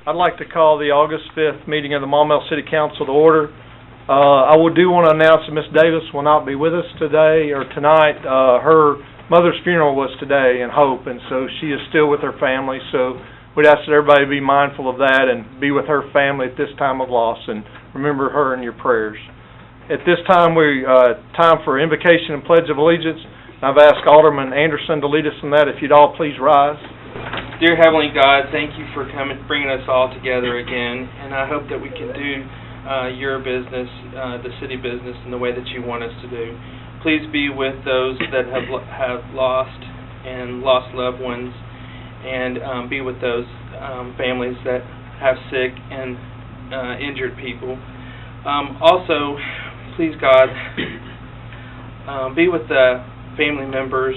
I'd like to call the August 5th meeting of the Maumelle City Council to order. I do want to announce that Ms. Davis will not be with us today or tonight. Her mother's funeral was today in Hope, and so she is still with her family. So we'd ask that everybody be mindful of that and be with her family at this time of loss, and remember her in your prayers. At this time, time for invocation and pledge of allegiance. I've asked Alderman Anderson to lead us in that. If you'd all please rise. Dear Heavenly God, thank you for bringing us all together again, and I hope that we can do your business, the city business, in the way that you want us to do. Please be with those that have lost loved ones, and be with those families that have sick and injured people. Also, please God, be with the family members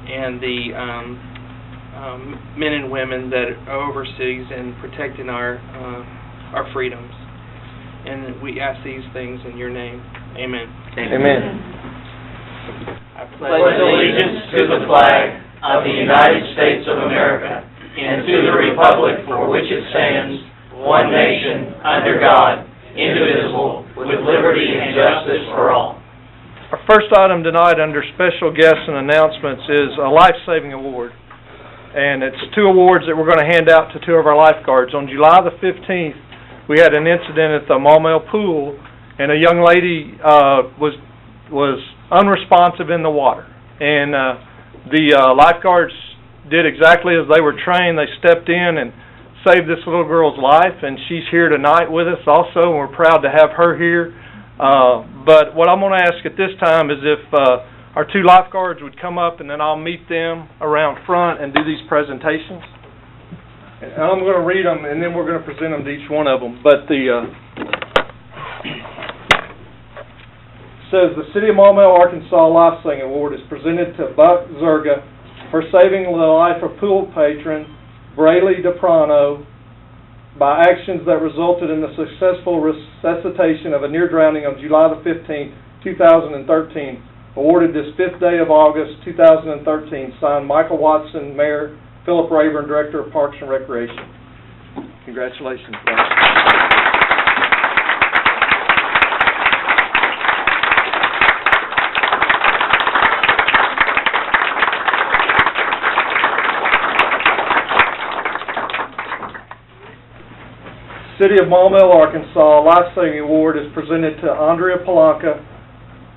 and the men and women that are overseas and protecting our freedoms. And we ask these things in your name. Amen. Amen. I pledge allegiance to the flag of the United States of America and to the republic for which it stands, one nation, under God, indivisible, with liberty and justice for all. Our first item tonight under special guests and announcements is a life-saving award. And it's 2 awards that we're going to hand out to 2 of our lifeguards. On July the 15th, we had an incident at the Maumelle pool, and a young lady was unresponsive in the water. And the lifeguards did exactly as they were trained. They stepped in and saved this little girl's life, and she's here tonight with us also, and we're proud to have her here. But what I'm going to ask at this time is if our 2 lifeguards would come up, and then I'll meet them around front and do these presentations. And I'm going to read them, and then we're going to present them to each one of them. But says the City of Maumelle, Arkansas Life Saving Award is presented to Buck Zerga for saving the life of pool patron Brayley DePrano by actions that resulted in the successful resuscitation of a near drowning on July the 15th, 2013. Awarded this 5th day of August, 2013. Signed, Michael Watson, Mayor, Philip Rayburn, Director of Parks and Recreation. Congratulations, Buck. City of Maumelle, Arkansas Life Saving Award is presented to Andrea Polanca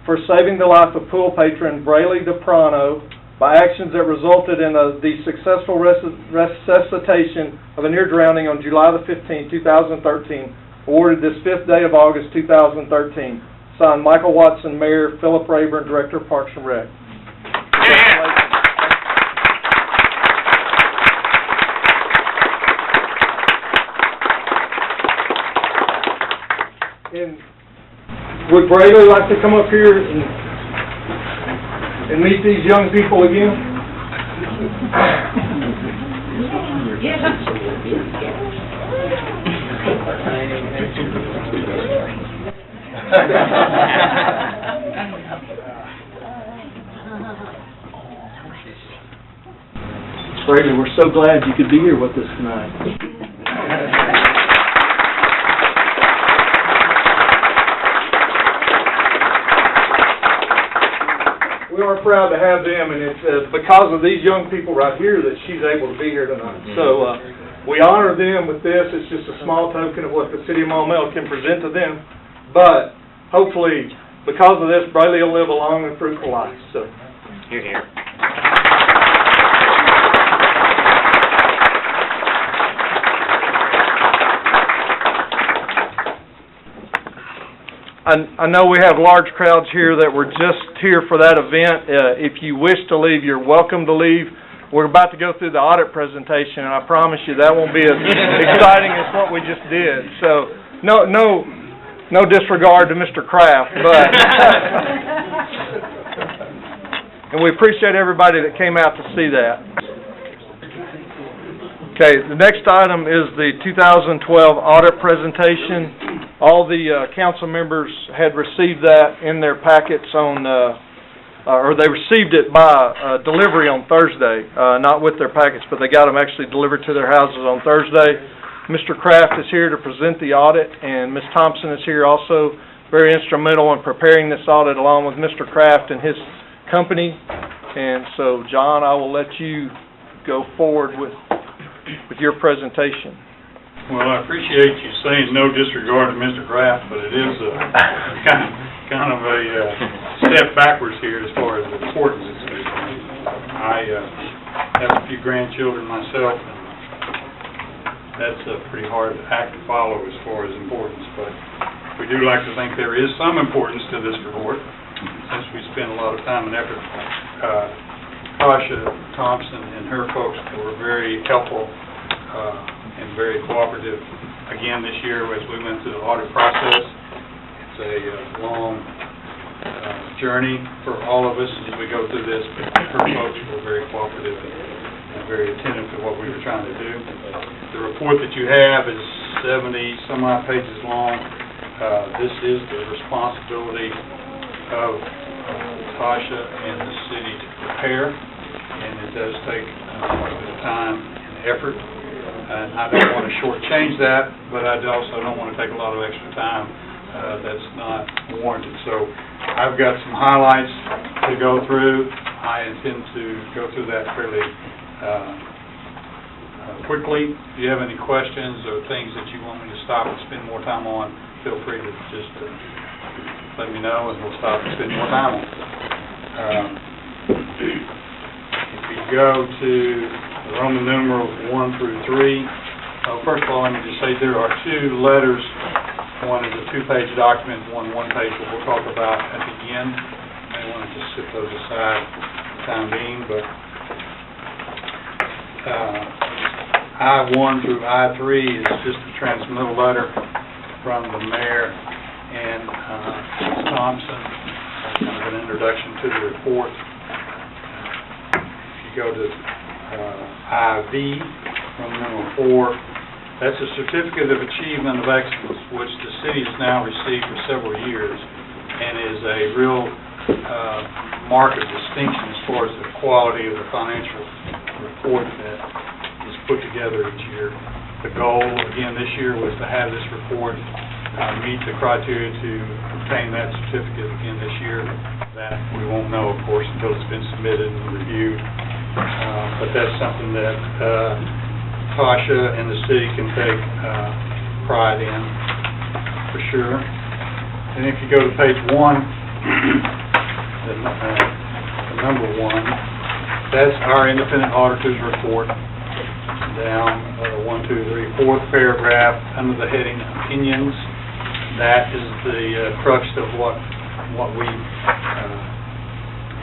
for saving the life of pool patron Brayley DePrano by actions that resulted in the successful resuscitation of a near drowning on July the 15th, 2013. Awarded this 5th day of August, 2013. Signed, Michael Watson, Mayor, Philip Rayburn, Director of Parks and Rec. And would Brayley like to come up here and meet these young people again? Brayley, we're so glad you could be here with us tonight. We are proud to have them, and it's because of these young people right here that she's able to be here tonight. So we honor them with this. It's just a small token of what the City of Maumelle can present to them. But hopefully, because of this, Brayley will live a long and fruitful life. So, You're here. I know we have large crowds here that were just here for that event. If you wish to leave, you're welcome to leave. We're about to go through the audit presentation, and I promise you that won't be as exciting as what we just did. So, no disregard to Mr. Kraft, but and we appreciate everybody that came out to see that. Okay, the next item is the 2012 audit presentation. All the council members had received that in their packets on, or they received it by delivery on Thursday, not with their packets, but they got them actually delivered to their houses on Thursday. Mr. Kraft is here to present the audit, and Ms. Thompson is here also, very instrumental in preparing this audit along with Mr. Kraft and his company. And so, John, I will let you go forward with your presentation. Well, I appreciate you saying no disregard to Mr. Kraft, but it is kind of a step backwards here as far as the importance of this. I have a few grandchildren myself, and that's a pretty hard act to follow as far as importance, but we do like to think there is some importance to this report, since we spend a lot of time and effort. Tasha Thompson and her folks were very helpful and very cooperative again this year as we went through the audit process. It's a long journey for all of us as we go through this, but her folks were very cooperative and very attentive to what we were trying to do. The report that you have is 70-some-odd pages long. This is the responsibility of Tasha and the city to prepare, and it does take a bit of time and effort. And I don't want to shortchange that, but I also don't want to take a lot of extra time that's not warranted. So I've got some highlights to go through. I intend to go through that fairly quickly. If you have any questions or things that you want me to stop and spend more time on, feel free to just let me know, and we'll stop and spend more time on it. If you go to Roman numerals 1 through 3, first of all, let me just say there are two letters. One is a 2-page document, one page that we'll talk about at the end. I want to just set those aside for the time being, but I-1 through I-3 is just a transmittal letter from the mayor and Ms. Thompson, kind of an introduction to the report. If you go to IV, from number 4, that's a Certificate of Achievement of Excellence, which the city has now received for several years, and is a real mark of distinction as far as the quality of the financial report that is put together each year. The goal, again, this year was to have this report meet the criteria to obtain that certificate again this year. That we won't know, of course, until it's been submitted and reviewed. But that's something that Tasha and the city can take pride in, for sure. And if you go to page 1, the number 1, that's our independent auditor's report. Down 1, 2, 3, 4th paragraph under the heading Opinions. That is the crux of what we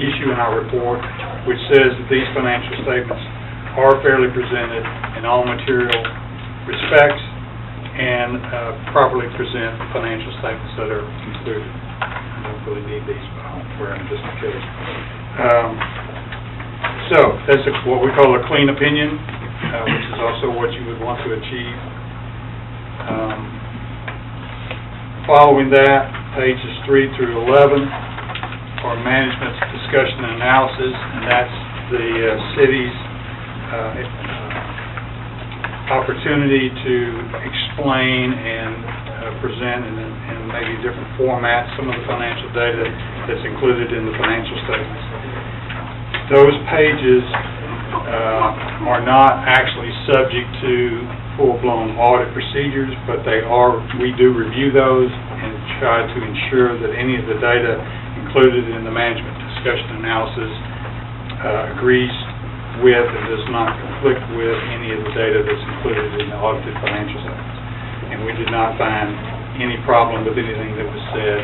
issue in our report, which says that these financial statements are fairly presented in all material respects and properly present the financial statements that are included. I don't really need these, but I'll wear them just in case. So that's what we call a clean opinion, which is also what you would want to achieve. Following that, pages 3 through 11 are management's discussion and analysis, and that's the city's opportunity to explain and present in maybe different formats some of the financial data that's included in the financial statements. Those pages are not actually subject to full-blown audit procedures, but we do review those and try to ensure that any of the data included in the management discussion analysis agrees with and does not conflict with any of the data that's included in the audited financial statements. And we did not find any problem with anything that was said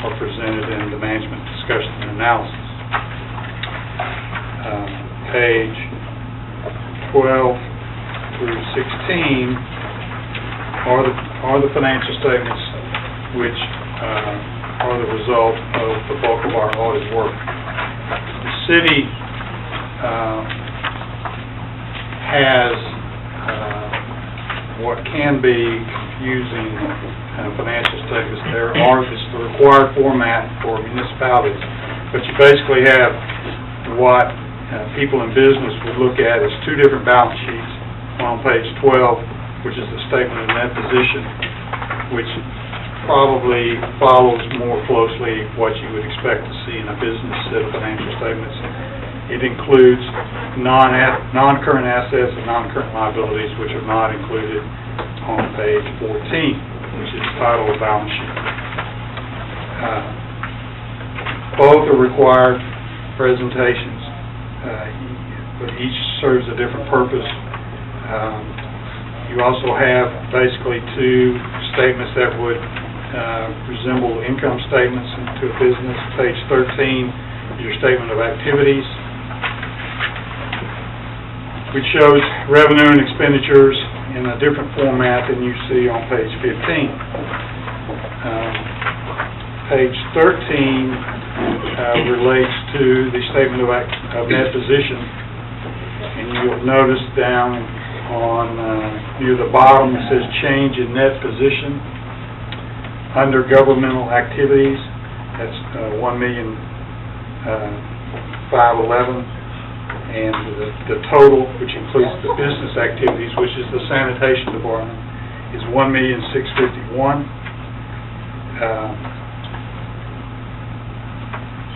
or presented in the management discussion and analysis. Page 12 through 16 are the financial statements which are the result of the bulk of our audit work. The city has what can be confusing financial statements. It's the required format for municipalities, but you basically have what people in business would look at as two different balance sheets, one on page 12 which is the statement of net position, which probably follows more closely what you would expect to see in a business set of financial statements. It includes non-current assets and non-current liabilities, which are not included on page 14, which is titled balance sheet. Both are required presentations, but each serves a different purpose. You also have basically two statements that would resemble income statements to a business. Page 13 is your statement of activities, which shows revenue and expenditures in a different format than you see on page 15. Page 13 relates to the statement of net position, and you'll notice down on near the bottom it says change in net position. Under governmental activities, that's $1,511,000, and the total, which includes the business activities, which is the sanitation department, is $1,651,000.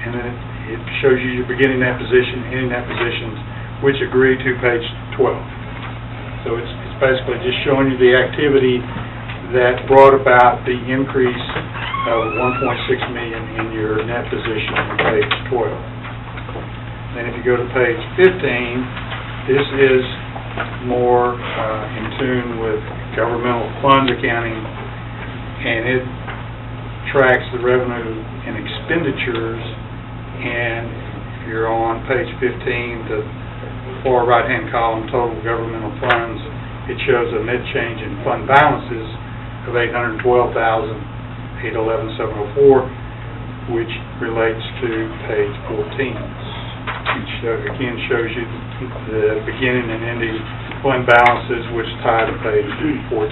And then it shows you your beginning net position, ending net positions, which agree to page 12. So it's basically just showing you the activity that brought about the increase of $1.6 million in your net position on page 12. Then if you go to page 15, this is more in tune with governmental fund accounting, and it tracks the revenue and expenditures. And if you're on page 15, the far right-hand column, total governmental funds, it shows a net change in fund balances of $812,811,704, which relates to page 14, which again shows you the beginning and ending fund balances, which tie to page 14.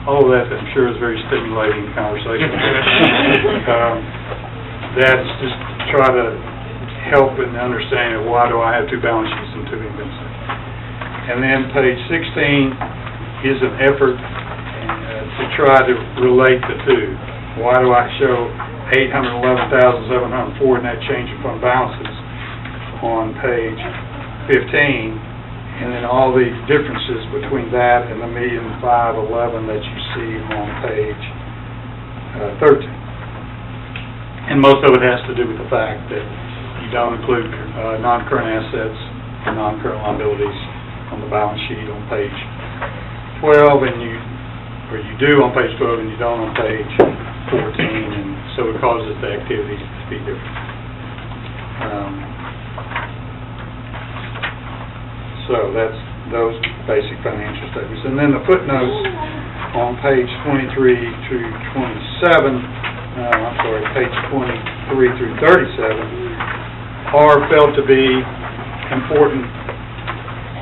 All of that, I'm sure, is very stimulating conversation. That's just to try to help in the understanding of why do I have two balance sheets and two income statements. And then page 16 is an effort to try to relate the two. Why do I show $811,704 net change in fund balances on page 15, and then all the differences between that and the $1,511,000 that you see on page 13. And most of it has to do with the fact that you don't include non-current assets and non-current liabilities on the balance sheet on page 12, and you do on page 12 and you don't on page 14, and so it causes the activities to be different. So that's those basic financial statements. And then the footnotes on page 23 through 27, page 23 through 37, are felt to be important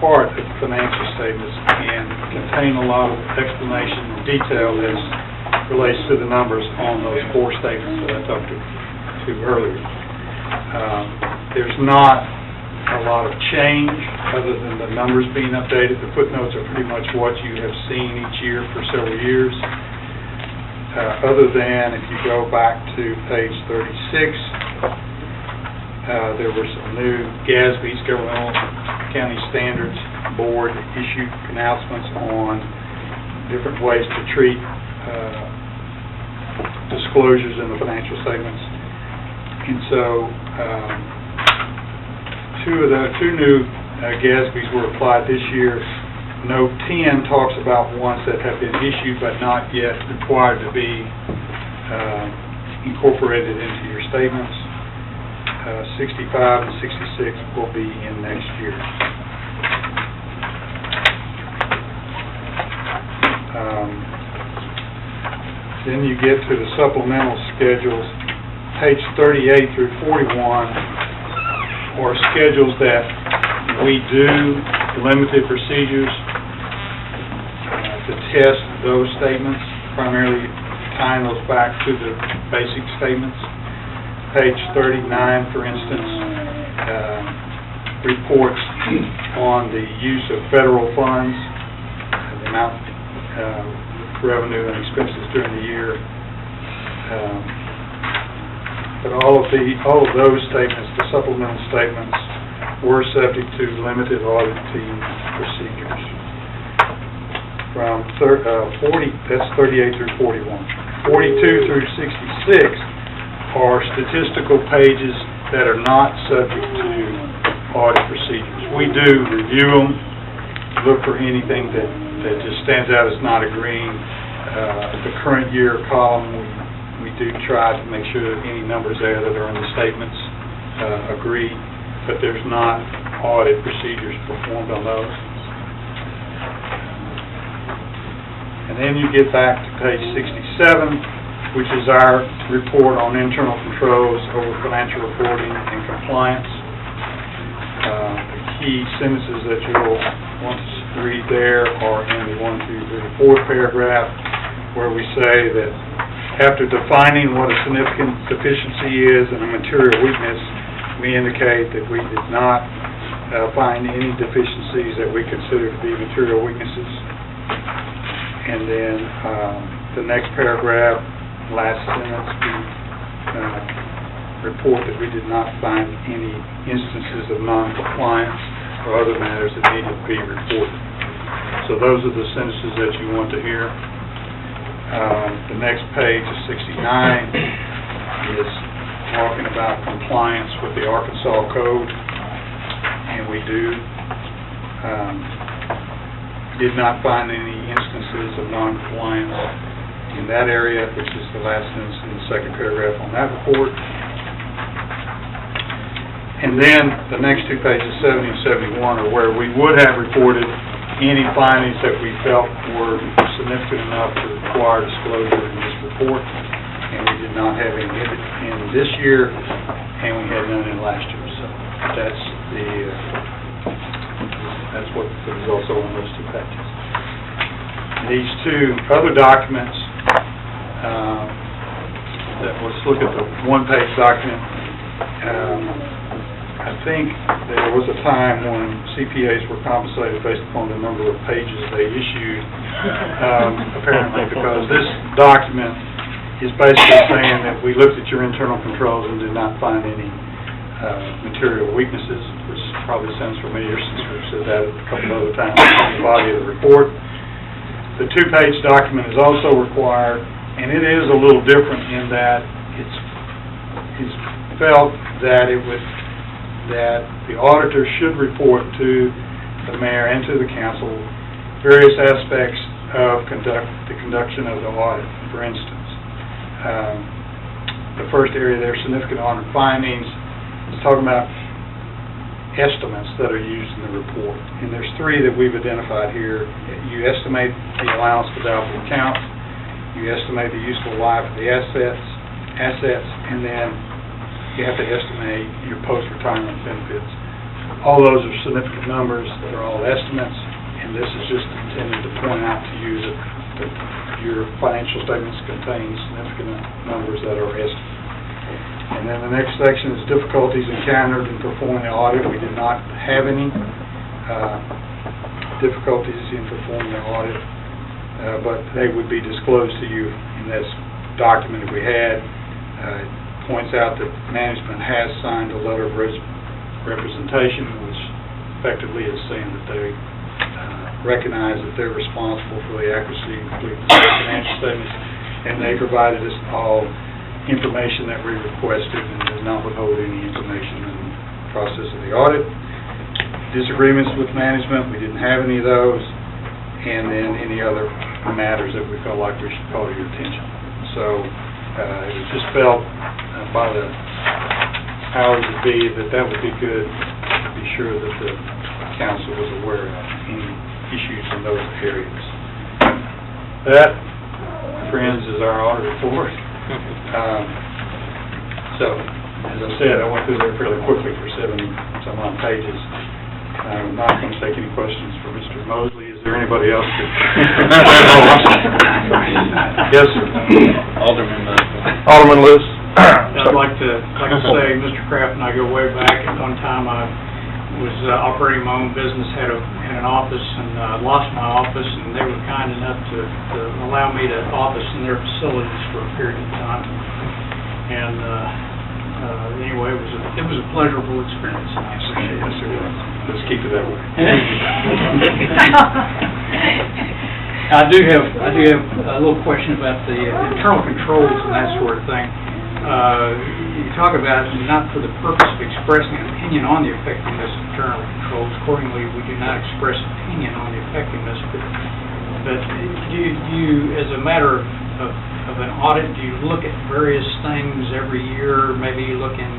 part of financial statements and contain a lot of explanation and detail as relates to the numbers on those four statements that I talked to earlier. There's not a lot of change other than the numbers being updated. The footnotes are pretty much what you have seen each year for several years. Other than if you go back to page 36, there were some new GASB's, Governmental Accounting Standards Board, issued announcements on different ways to treat disclosures in the financial statements. And so two new GASB's were applied this year. Note 10 talks about ones that have been issued but not yet required to be incorporated into your statements. 65 and 66 will be in next year. Then you get to the supplemental schedules. Page 38 through 41 are schedules that we do limited procedures to test those statements, primarily tying those back to the basic statements. Page 39, for instance, reports on the use of federal funds, the amount revenue and expenses during the year. But all of those statements, the supplemental statements, were subject to limited audit team procedures. From that's 38 through 41. 42 through 66 are statistical pages that are not subject to audit procedures. We do review them, look for anything that just stands out as not agreeing. The current year column, we do try to make sure that any numbers there that are in the statements agree, but there's not audit procedures performed on those. And then you get back to page 67, which is our report on internal controls over financial reporting and compliance. The key sentences that you'll want to read there are in the 1, 2, 3, 4 paragraph, where we say that after defining what a significant deficiency is and a material weakness, we indicate that we did not find any deficiencies that we consider to be material weaknesses. And then the next paragraph, last sentence, we report that we did not find any instances of non-compliance or other matters that needed to be reported. So those are the sentences that you want to hear. The next page is 69, is talking about compliance with the Arkansas Code, and we did not find any instances of non-compliance in that area, which is the last sentence in the second paragraph on that report. And then the next two pages, 70 and 71, are where we would have reported any findings that we felt were significant enough to require disclosure in this report, and we did not have any in this year, and we had none in last year. So that's what the results are on those two pages. These two other documents, let's look at the one-page document. I think there was a time when CPAs were compensated based upon the number of pages they issued, apparently, because this document is basically saying that we looked at your internal controls and did not find any material weaknesses, which probably sounds familiar since we've said that a couple other times in the body of the report. The two-page document is also required, and it is a little different in that it's felt that that the auditor should report to the mayor and to the council various aspects of the conduction of the audit. For instance, the first area there, significant audit findings, is talking about estimates that are used in the report. And there's three that we've identified here. You estimate the allowance for doubtful accounts, you estimate the useful life of the assets, and then you have to estimate your post-retirement benefits. All those are significant numbers. They're all estimates, and this is just intended to point out to you that your financial statements contain significant numbers that are estimates. And then the next section is difficulties encountered in performing the audit. We did not have any difficulties in performing the audit, but they would be disclosed to you in this document that we had. Points out that management has signed a letter of representation, which effectively is saying that they recognize that they're responsible for the accuracy and completeness of the financial statements, and they provided us all information that we requested and did not withhold any information in the process of the audit. Disagreements with management, we didn't have any of those, and then any other matters that we felt like we should call to your attention. So it was just felt by the powers that be that would be good to be sure that the council was aware of any issues in those areas. That, friends, is our audit report. So, as I said, I went through there fairly quickly for 70-some-odd pages. I'm not going to take any questions for Mr. Mosley. Is there anybody else that... Yes, sir. Alderman Lewis. I'd like to say, Mr. Kraft and I go way back. At one time, I was operating my own business, had an office, and lost my office, and they were kind enough to allow me to office in their facilities for a period of time. And anyway, it was a pleasurable experience. I appreciate it. Yes, it was. Let's keep it that way. I do have a little question about the internal controls and that sort of thing. You talk about not for the purpose of expressing an opinion on the effectiveness of internal controls. Accordingly, we do not express opinion on the effectiveness. But do you, as a matter of an audit, do you look at various things every year? Maybe you look in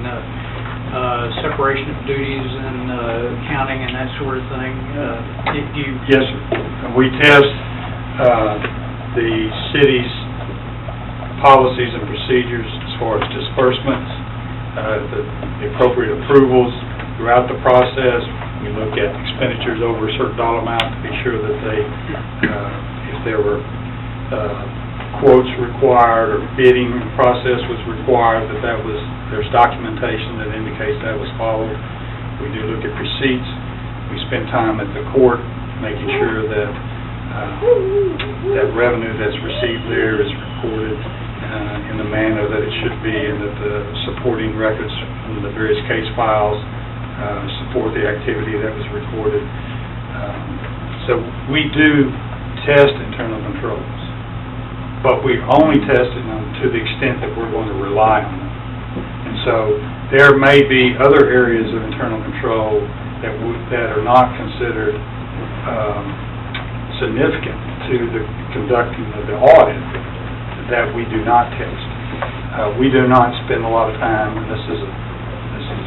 separation of duties and accounting and that sort of thing. Do you? Yes, sir. We test the city's policies and procedures as far as disbursements, the appropriate approvals throughout the process. We look at expenditures over a certain dollar amount to be sure that they, if there were quotes required or bidding process was required, there's documentation that indicates that was followed. We do look at receipts. We spend time at the court making sure that that revenue that's received there is recorded in the manner that it should be, and that the supporting records from the various case files support the activity that was recorded. So we do test internal controls, but we only tested them to the extent that we're going to rely on them. And so there may be other areas of internal control that are not considered significant to the conducting of the audit that we do not test. We do not spend a lot of time, and this is a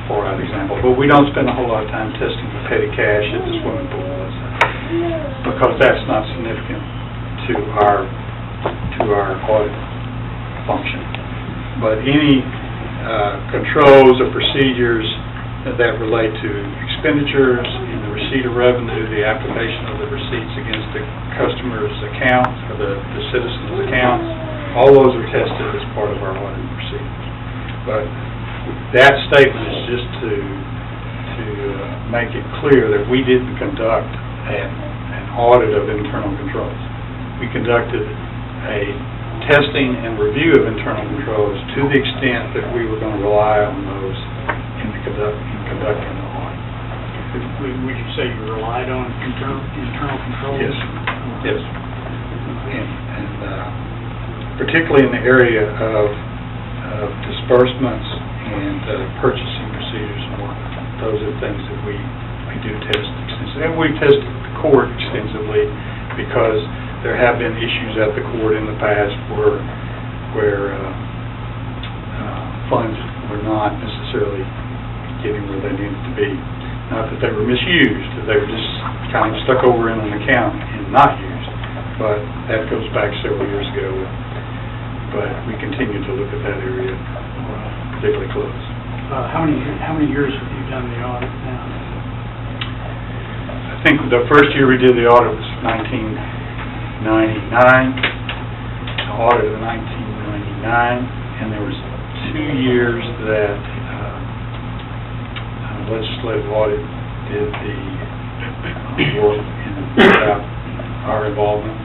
far out example, but we don't spend a whole lot of time testing the petty cash at the swimming pool, let's say, because that's not significant to our audit function. But any controls or procedures that relate to expenditures and the receipt of revenue, the application of the receipts against the customer's accounts or the citizen's accounts, all those are tested as part of our audit procedures. But that statement is just to make it clear that we didn't conduct an audit of internal controls. We conducted a testing and review of internal controls to the extent that we were going to rely on those in conducting the audit. Would you say you relied on internal controls? Yes. Yes. And particularly in the area of disbursements and purchasing procedures and whatnot. Those are things that we do test extensively. And we test the court extensively because there have been issues at the court in the past where funds were not necessarily getting where they needed to be. Not that they were misused, that they were just kind of stuck over in an account and not used. But that goes back several years ago. But we continue to look at that area particularly close. How many years have you done the audit now? I think the first year we did the audit was 1999. The audit of 1999, and there was 2 years that legislative audit did the work without our involvement,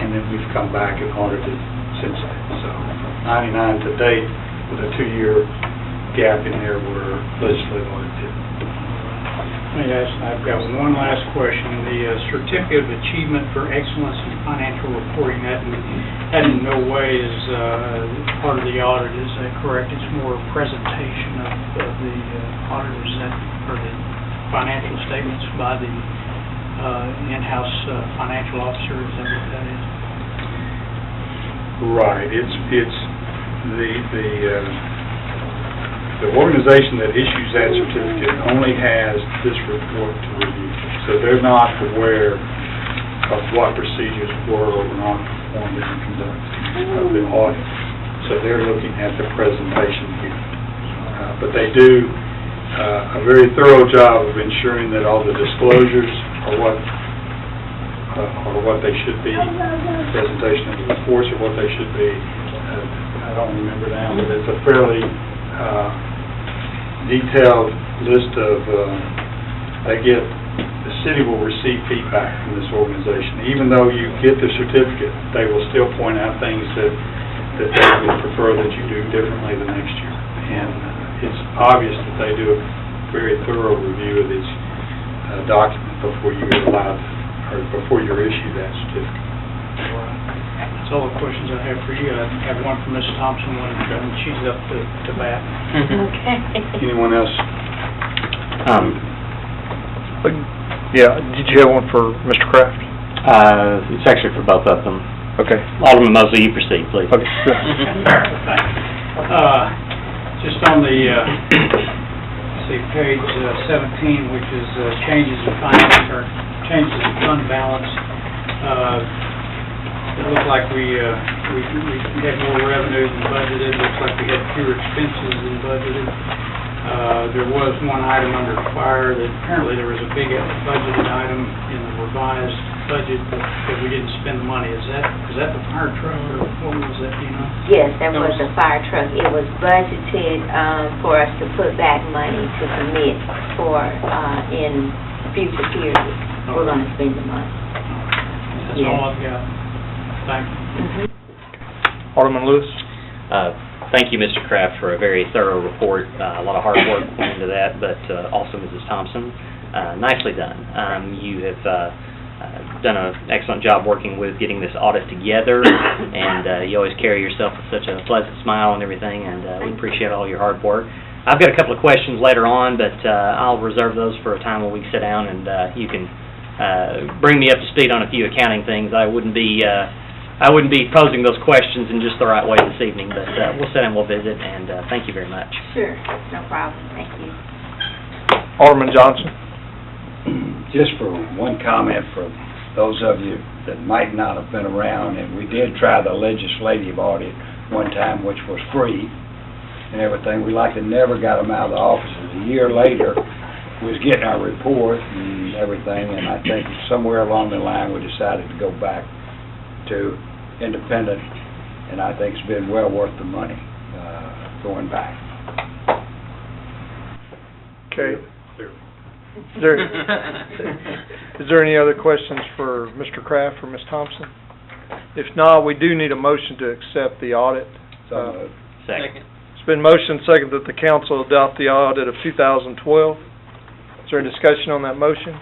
and then we've come back and audited since then. So from 99 to date, with a 2-year gap in there where legislative audit did. Yes, I've got one last question. The Certificate of Achievement for Excellence in Financial Reporting, that in no way is part of the audit, is that correct? It's more a presentation of the auditors or the financial statements by the in-house financial officer, is that what that is? Right. It's the organization that issues that certificate only has this report to review. So they're not aware of what procedures were or were not performed in the conduct of the audit. So they're looking at the presentation here. But they do a very thorough job of ensuring that all the disclosures are what they should be. The presentation of the reports are what they should be. I don't remember now, but it's a fairly detailed list of the city will receive feedback from this organization. Even though you get the certificate, they will still point out things that they would prefer that you do differently the next year. And it's obvious that they do a very thorough review of this document before you're allowed, or before you're issued that certificate. That's all the questions I have for you. I have one from Ms. Thompson, one from she's up to bat. Okay. Anyone else? Yeah, did you have one for Mr. Kraft? It's actually for both of them. Okay. Alderman Mosley, you proceed, please. Okay, good. Just on the, see, page 17, which is changes in finance, or changes in fund balance. It looked like we had more revenues than budgeted. Looks like we had fewer expenses than budgeted. There was one item under fire that apparently there was a big budgeted item in the revised budget that we didn't spend the money. Is that the fire truck, or what was that, do you know? Yes, that was the fire truck. It was budgeted for us to put back money to commit for in future periods. We're going to spend the money. That's all I've got. Thank you. Alderman Lewis? Thank you, Mr. Kraft, for a very thorough report. A lot of hard work went into that, but also Mrs. Thompson, nicely done. You have done an excellent job working with getting this audit together, and you always carry yourself with such a pleasant smile and everything, and we appreciate all your hard work. I've got a couple of questions later on, but I'll reserve those for a time when we sit down and you can bring me up to speed on a few accounting things. I wouldn't be posing those questions in just the right way this evening, but we'll sit and we'll visit, and thank you very much. Sure, no problem. Thank you. Alderman Johnson? Just for one comment for those of you that might not have been around, and we did try the legislative audit one time, which was free and everything. We like to never got them out of the offices. A year later, we was getting our report and everything, and I think somewhere along the line we decided to go back to independent, and I think it's been well worth the money going back. Okay. Is there any other questions for Mr. Kraft or Ms. Thompson? If not, we do need a motion to accept the audit. Second. It's been motioned second that the council adopt the audit of 2012. Is there a discussion on that motion?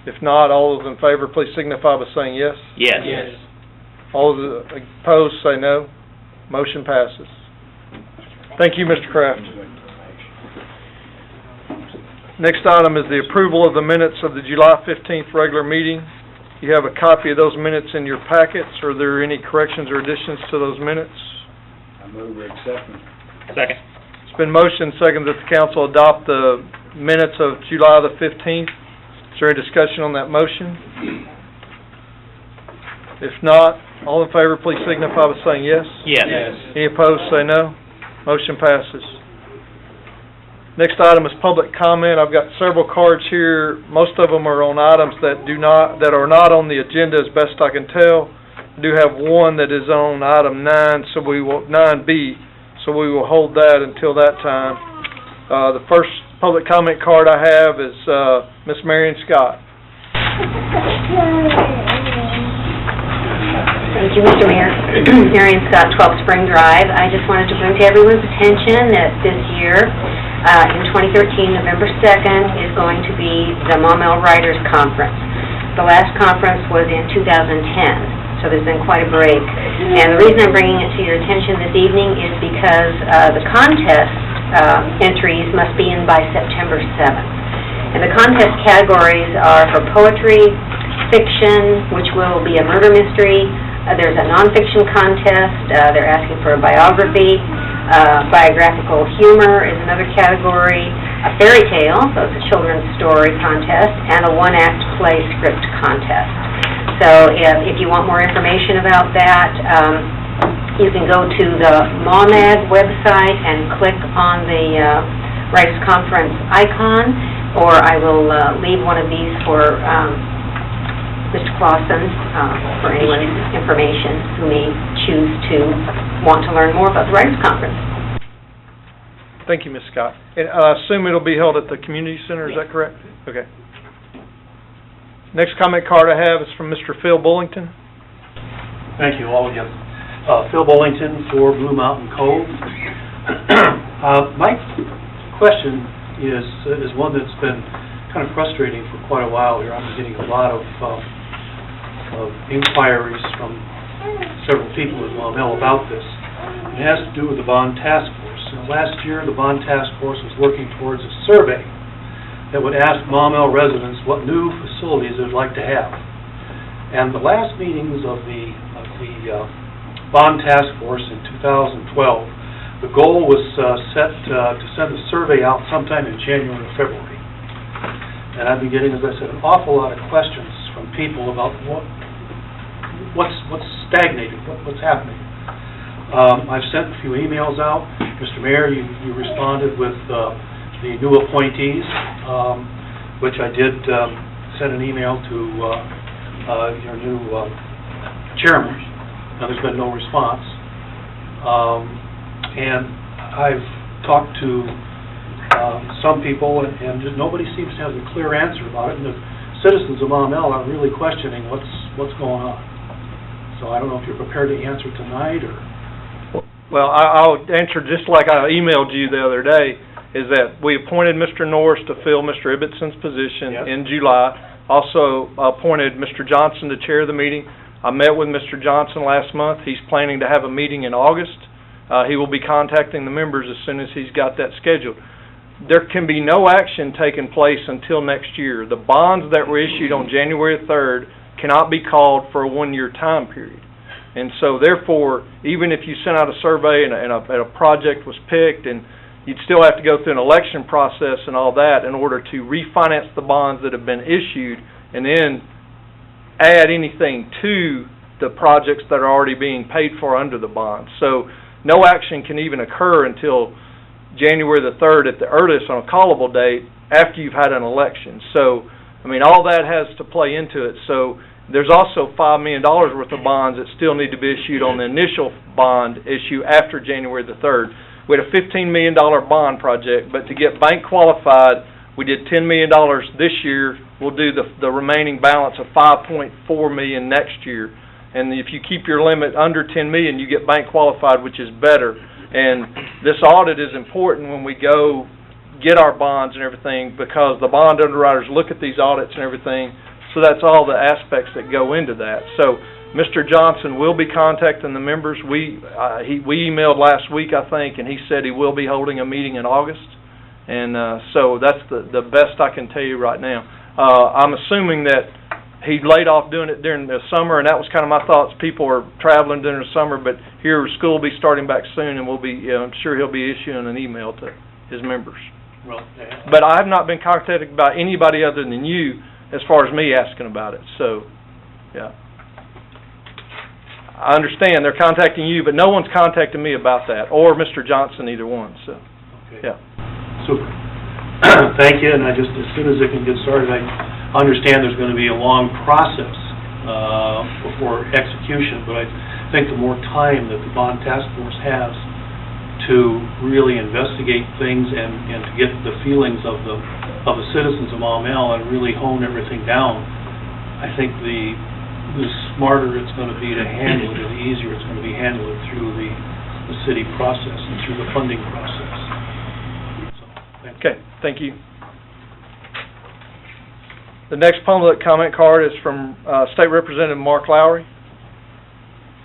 If not, all those in favor, please signify by saying yes. Yes. Yes. All those opposed, say no. Motion passes. Thank you, Mr. Kraft. Next item is the approval of the minutes of the July 15th regular meeting. You have a copy of those minutes in your packets. Are there any corrections or additions to those minutes? I move we accept them. Second. It's been motioned second that the council adopt the minutes of July the 15th. Is there any discussion on that motion? If not, all in favor, please signify by saying yes. Yes. Any opposed, say no. Motion passes. Next item is public comment. I've got several cards here. Most of them are on items that are not on the agenda, as best I can tell. I do have one that is on item 9B, so we will hold that until that time. The first public comment card I have is Miss Marion Scott. Thank you, Mr. Mayor. Marion Scott, 12 Spring Drive. I just wanted to bring to everyone's attention that this year, in 2013, November 2nd, is going to be the Maumelle Writers Conference. The last conference was in 2010, so there's been quite a break. And the reason I'm bringing it to your attention this evening is because the contest entries must be in by September 7th. And the contest categories are for poetry, fiction, which will be a murder mystery. There's a nonfiction contest. They're asking for a biography. Biographical humor is another category. A fairy tale, so it's a children's story contest, and a one-act play script contest. So if you want more information about that, you can go to the MAUMAG website and click on the Writers Conference icon, or I will leave one of these for Mr. Clausen for anyone's information who may choose to want to learn more about the Writers Conference. Thank you, Ms. Scott. And I assume it'll be held at the community center, is that correct? Okay. Next comment card I have is from Mr. Phil Bullington. Thank you all again. Phil Bullington for Blue Mountain Cove. My question is one that's been kind of frustrating for quite a while here. I've been getting a lot of inquiries from several people in Maumelle about this. It has to do with the bond task force. Last year, the bond task force was working towards a survey that would ask Maumelle residents what new facilities they'd like to have. And the last meetings of the bond task force in 2012, the goal was set to send a survey out sometime in January or February. And I've been getting, as I said, an awful lot of questions from people about what's stagnating, what's happening. I've sent a few emails out. Mr. Mayor, you responded with the new appointees, which I did send an email to your new chairman. Now, there's been no response. And I've talked to some people, and just nobody seems to have a clear answer about it. And the citizens of Maumelle are really questioning what's going on. So I don't know if you're prepared to answer tonight, or... Well, I'll answer just like I emailed you the other day, is that we appointed Mr. Norris to fill Mr. Ibbetson's position in July. Also appointed Mr. Johnson to chair the meeting. I met with Mr. Johnson last month. He's planning to have a meeting in August. He will be contacting the members as soon as he's got that scheduled. There can be no action taking place until next year. The bonds that were issued on January 3rd cannot be called for a one-year time period. And so, therefore, even if you sent out a survey and a project was picked, and you'd still have to go through an election process and all that in order to refinance the bonds that have been issued and then add anything to the projects that are already being paid for under the bonds. So no action can even occur until January the 3rd at the earliest on a callable date after you've had an election. So, I mean, all that has to play into it. So there's also $5 million worth of bonds that still need to be issued on the initial bond issue after January the 3rd. We had a $15 million bond project, but to get bank qualified, we did $10 million this year. We'll do the remaining balance of $5.4 million next year. And if you keep your limit under $10 million, you get bank qualified, which is better. And this audit is important when we go get our bonds and everything, because the bond underwriters look at these audits and everything. So that's all the aspects that go into that. So Mr. Johnson will be contacting the members. We emailed last week, I think, and he said he will be holding a meeting in August. And so that's the best I can tell you right now. I'm assuming that he laid off doing it during the summer, and that was kind of my thoughts. People are traveling during the summer, but here school will be starting back soon, and I'm sure he'll be issuing an email to his members. Well, but I have not been contacted by anybody other than you as far as me asking about it. So, yeah. I understand they're contacting you, but no one's contacted me about that, or Mr. Johnson, either one. So, okay. Yeah. Super. Thank you, and as soon as it can get started, I understand there's going to be a long process before execution, but I think the more time that the bond task force has to really investigate things and to get the feelings of the citizens of Maumelle and really hone everything down, I think the smarter it's going to be to handle it, and the easier it's going to be handled through the city process and through the funding process. So, okay, thank you. The next public comment card is from State Representative Mark Lowry.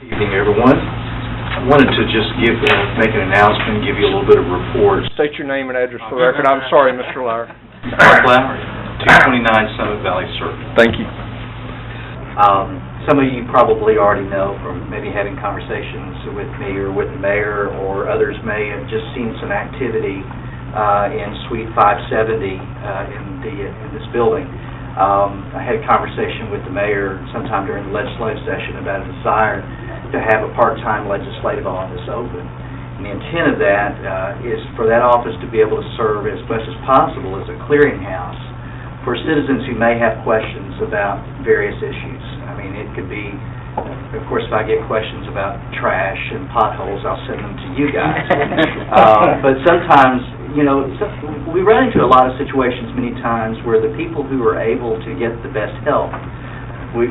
Good evening, everyone. I wanted to just make an announcement, give you a little bit of report. State your name and address for the record. I'm sorry, Mr. Lowry. Mark Lowry, 229 Summit Valley Circle. Thank you. Some of you probably already know from maybe having conversations with me or with the mayor, or others may have just seen some activity in Suite 570 in this building. I had a conversation with the mayor sometime during the legislative session about a desire to have a part-time legislative office open. And the intent of that is for that office to be able to serve as best as possible as a clearinghouse for citizens who may have questions about various issues. I mean, it could be, of course, if I get questions about trash and potholes, I'll send them to you guys. But sometimes we run into a lot of situations many times where the people who are able to get the best help, we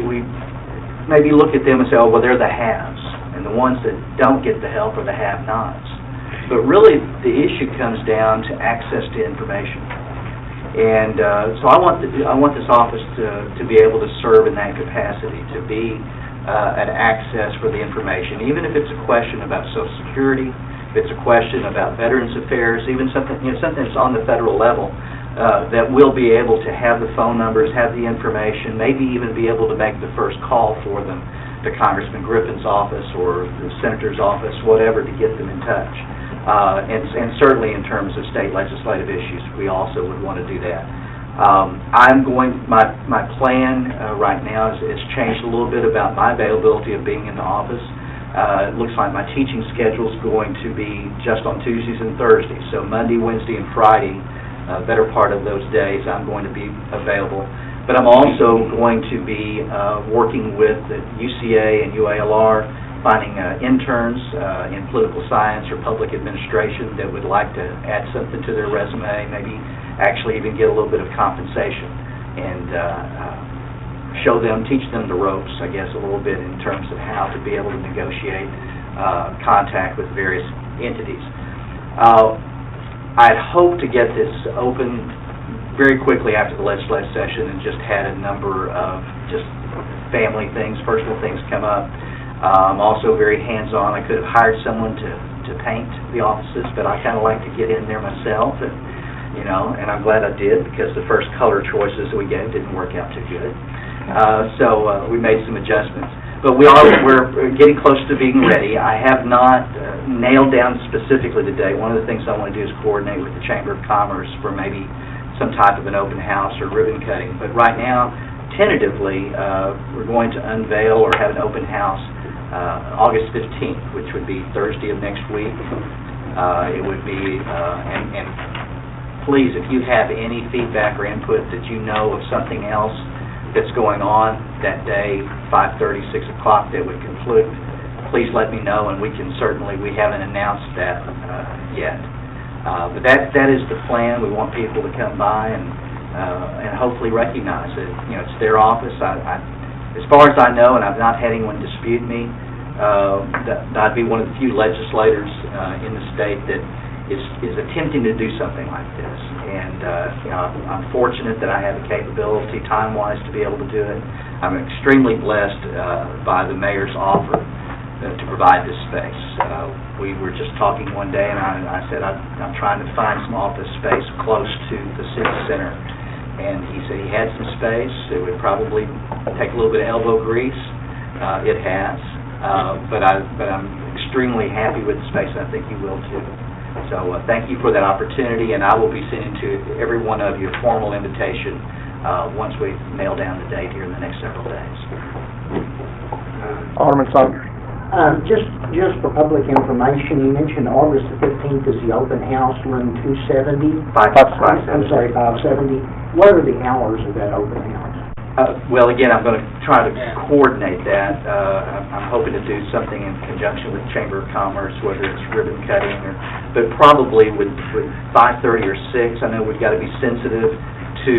maybe look at them and say, oh, well, they're the haves, and the ones that don't get the help are the have-nots. But really, the issue comes down to access to information. And so I want this office to be able to serve in that capacity, to be an access for the information, even if it's a question about Social Security, if it's a question about Veterans Affairs, even something that's on the federal level, that we'll be able to have the phone numbers, have the information, maybe even be able to make the first call for them to Congressman Griffin's office or the Senator's office, whatever, to get them in touch. And certainly in terms of state legislative issues, we also would want to do that. My plan right now is changed a little bit about my availability of being in the office. It looks like my teaching schedule is going to be just on Tuesdays and Thursdays. So Monday, Wednesday, and Friday, better part of those days, I'm going to be available. But I'm also going to be working with the UCA and UALR, finding interns in political science or public administration that would like to add something to their resume, maybe actually even get a little bit of compensation, and teach them the ropes, I guess, a little bit in terms of how to be able to negotiate contact with various entities. I'd hoped to get this open very quickly after the legislative session and just had a number of just family things, personal things come up. I'm also very hands-on. I could have hired someone to paint the offices, but I kind of like to get in there myself, and I'm glad I did, because the first color choices we gave didn't work out too good. So we made some adjustments. But we're getting close to being ready. I have not nailed down specifically today. One of the things I want to do is coordinate with the Chamber of Commerce for maybe some type of an open house or ribbon cutting. But right now, tentatively, we're going to unveil or have an open house August 15th, which would be Thursday of next week. It would be, and please, if you have any feedback or input that you know of something else that's going on that day, 5:30, 6 o'clock, that would conflict, please let me know, and we haven't announced that yet. But that is the plan. We want people to come by and hopefully recognize it. It's their office. As far as I know, and I've not had anyone dispute me, I'd be one of the few legislators in the state that is attempting to do something like this. And I'm fortunate that I have the capability, time-wise, to be able to do it. I'm extremely blessed by the mayor's offer to provide this space. We were just talking one day, and I said I'm trying to find some office space close to the city center. And he said he had some space. It would probably take a little bit of elbow grease. It has. But I'm extremely happy with the space, and I think you will too. So thank you for that opportunity, and I will be sending to every one of you a formal invitation once we nail down the date here in the next several days. Alderman Saunders. Just for public information, you mentioned August the 15th is the open house, room 270? 570. I'm sorry, 570. What are the hours of that open house? Well, again, I'm going to try to coordinate that. I'm hoping to do something in conjunction with Chamber of Commerce, whether it's ribbon cutting, but probably with 5:30 or 6. I know we've got to be sensitive to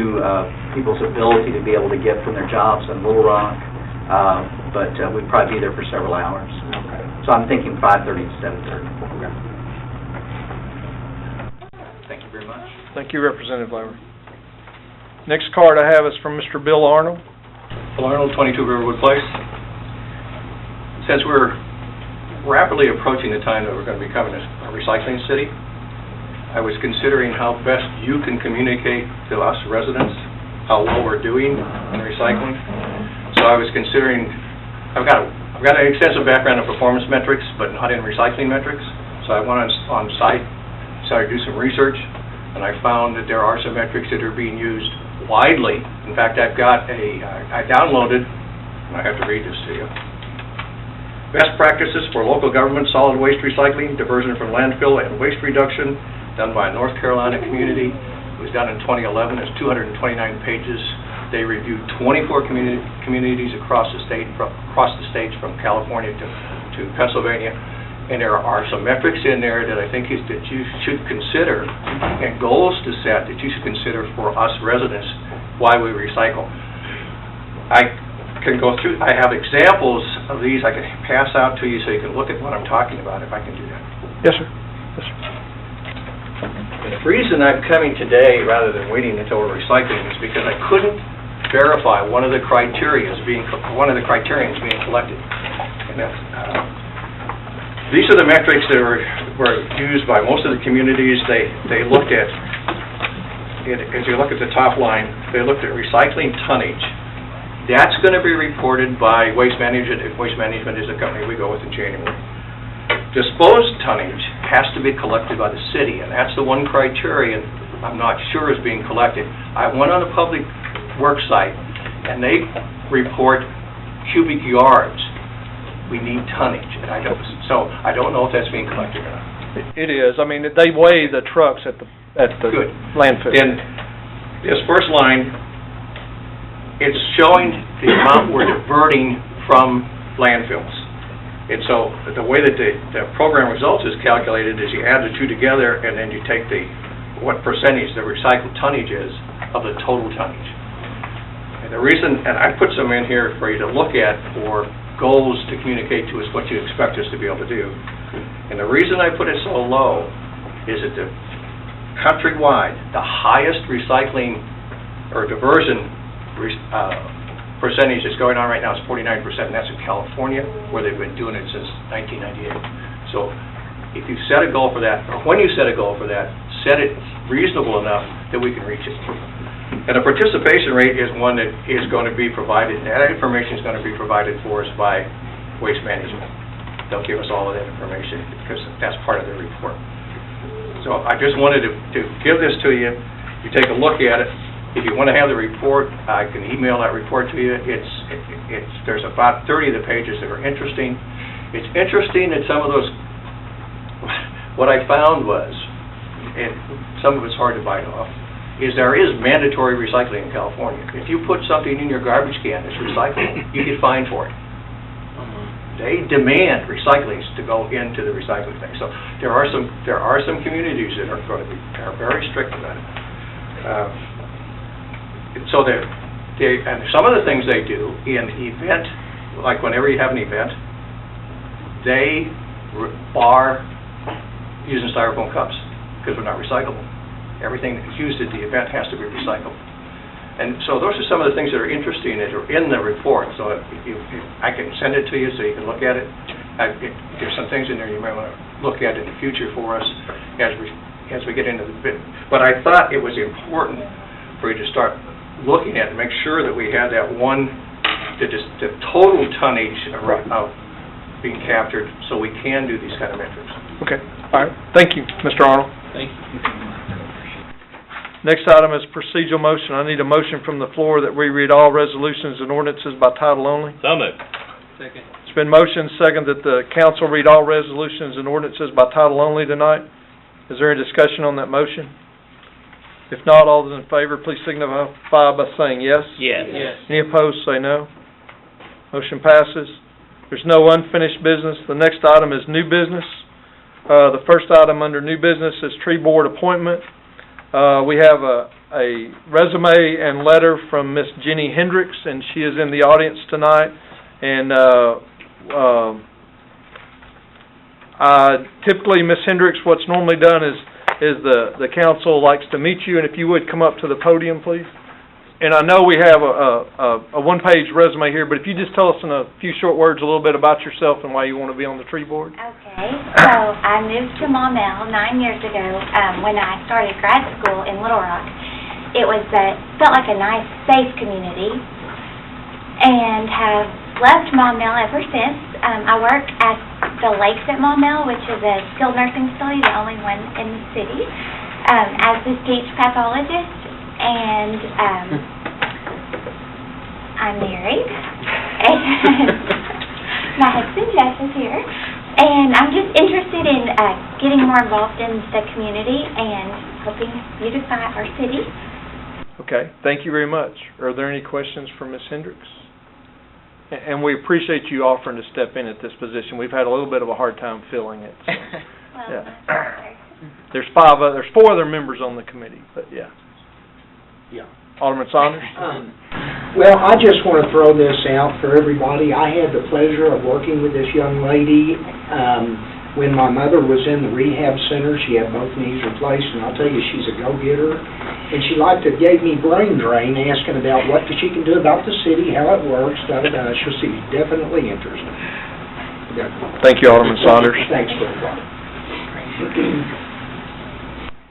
people's ability to be able to get from their jobs in Little Rock, but we'd probably be there for several hours. Okay. So I'm thinking 5:30 to 7:30. Okay. Thank you very much. Thank you, Representative Lambert. Next card I have is from Mr. Bill Arnold. Bill Arnold, 22 Riverwood Place. Since we're rapidly approaching the time that we're going to become a recycling city, I was considering how best you can communicate to us residents how well we're doing in recycling. So I was considering, I've got an extensive background in performance metrics, but not in recycling metrics. So I went on site, started to do some research, and I found that there are some metrics that are being used widely. In fact, I downloaded, and I have to read this to you. Best practices for local government solid waste recycling, diversion from landfill, and waste reduction, done by a North Carolina community. It was done in 2011. It's 229 pages. They reviewed 24 communities across the states from California to Pennsylvania. And there are some metrics in there that I think that you should consider, and goals to set that you should consider for us residents, why we recycle. I can go through, I have examples of these I can pass out to you so you can look at what I'm talking about, if I can do that. Yes, sir. Yes, sir. And the reason I'm coming today rather than waiting until we're recycling is because I couldn't verify one of the criterions being collected. And that's, these are the metrics that were used by most of the communities. They looked at, as you look at the top line, they looked at recycling tonnage. That's going to be reported by Waste Management, if Waste Management is the company we go with in January. Disposed tonnage has to be collected by the city, and that's the one criterion I'm not sure is being collected. I went on a public works site, and they report cubic yards. We need tonnage, and I don't know if that's being collected or not. It is. I mean, they weigh the trucks at the Good. landfill. Then, this first line, it's showing the amount we're diverting from landfills. And so, the way that the program results is calculated is you add the two together, and then you take what percentage the recycled tonnage is of the total tonnage. And the reason, and I put some in here for you to look at for goals to communicate to us what you expect us to be able to do. And the reason I put it so low is that the countrywide, the highest recycling or diversion percentage that's going on right now is 49%, and that's in California, where they've been doing it since 1998. So if you set a goal for that, or when you set a goal for that, set it reasonable enough that we can reach it. And the participation rate is one that is going to be provided, and that information is going to be provided for us by Waste Management. They'll give us all of that information because that's part of their report. So I just wanted to give this to you. You take a look at it. If you want to have the report, I can email that report to you. There's about 30 of the pages that are interesting. It's interesting that some of those, what I found was, and some of it's hard to bite off, is there is mandatory recycling in California. If you put something in your garbage can that's recyclable, you get fined for it. They demand recycling to go into the recycling thing. So there are some communities that are very strict about it. So and some of the things they do in event, like whenever you have an event, they are using styrofoam cups because they're not recyclable. Everything that's used at the event has to be recycled. And so those are some of the things that are interesting that are in the report. So I can send it to you so you can look at it. There's some things in there you might want to look at in the future for us as we get into the bit. But I thought it was important for you to start looking at and make sure that we had that one, the total tonnage of being captured, so we can do these kind of metrics. Okay. All right. Thank you, Mr. Arnold. Thank you. Next item is procedural motion. I need a motion from the floor that we read all resolutions and ordinances by title only. So moved. Second. It's been motioned, second, that the council read all resolutions and ordinances by title only tonight. Is there any discussion on that motion? If not, all those in favor, please signify by saying yes. Yes. Any opposed, say no. Motion passes. There's no unfinished business. The next item is new business. The first item under new business is tree board appointment. We have a resume and letter from Miss Jenny Hendricks, and she is in the audience tonight. And typically, Miss Hendricks, what's normally done is the council likes to meet you, and if you would come up to the podium, please. And I know we have a one-page resume here, but if you just tell us in a few short words a little bit about yourself and why you want to be on the tree board. Okay, so I moved to Maumelle 9 years ago when I started grad school in Little Rock. It felt like a nice, safe community, and have loved Maumelle ever since. I work at the Lakes at Maumelle, which is a skilled nursing facility, the only one in the city, as the speech pathologist. And I'm married, and my husband Jeff is here, and I'm just interested in getting more involved in the community and helping beautify our city. Okay, thank you very much. Are there any questions for Ms. Hendricks? And we appreciate you offering to step in at this position. We've had a little bit of a hard time filling it. So, Well, yeah. that's There's 4 other members on the committee, but yeah. Yeah. Alderman Saunders? Well, I just want to throw this out for everybody. I had the pleasure of working with this young lady when my mother was in the rehab center. She had both knees replaced, and I'll tell you, she's a go-getter. And she gave me brain drain, asking about what she can do about the city, how it works, da-da-da. She's definitely interested. Yeah. Thank you, Alderman Saunders. Thanks for the call.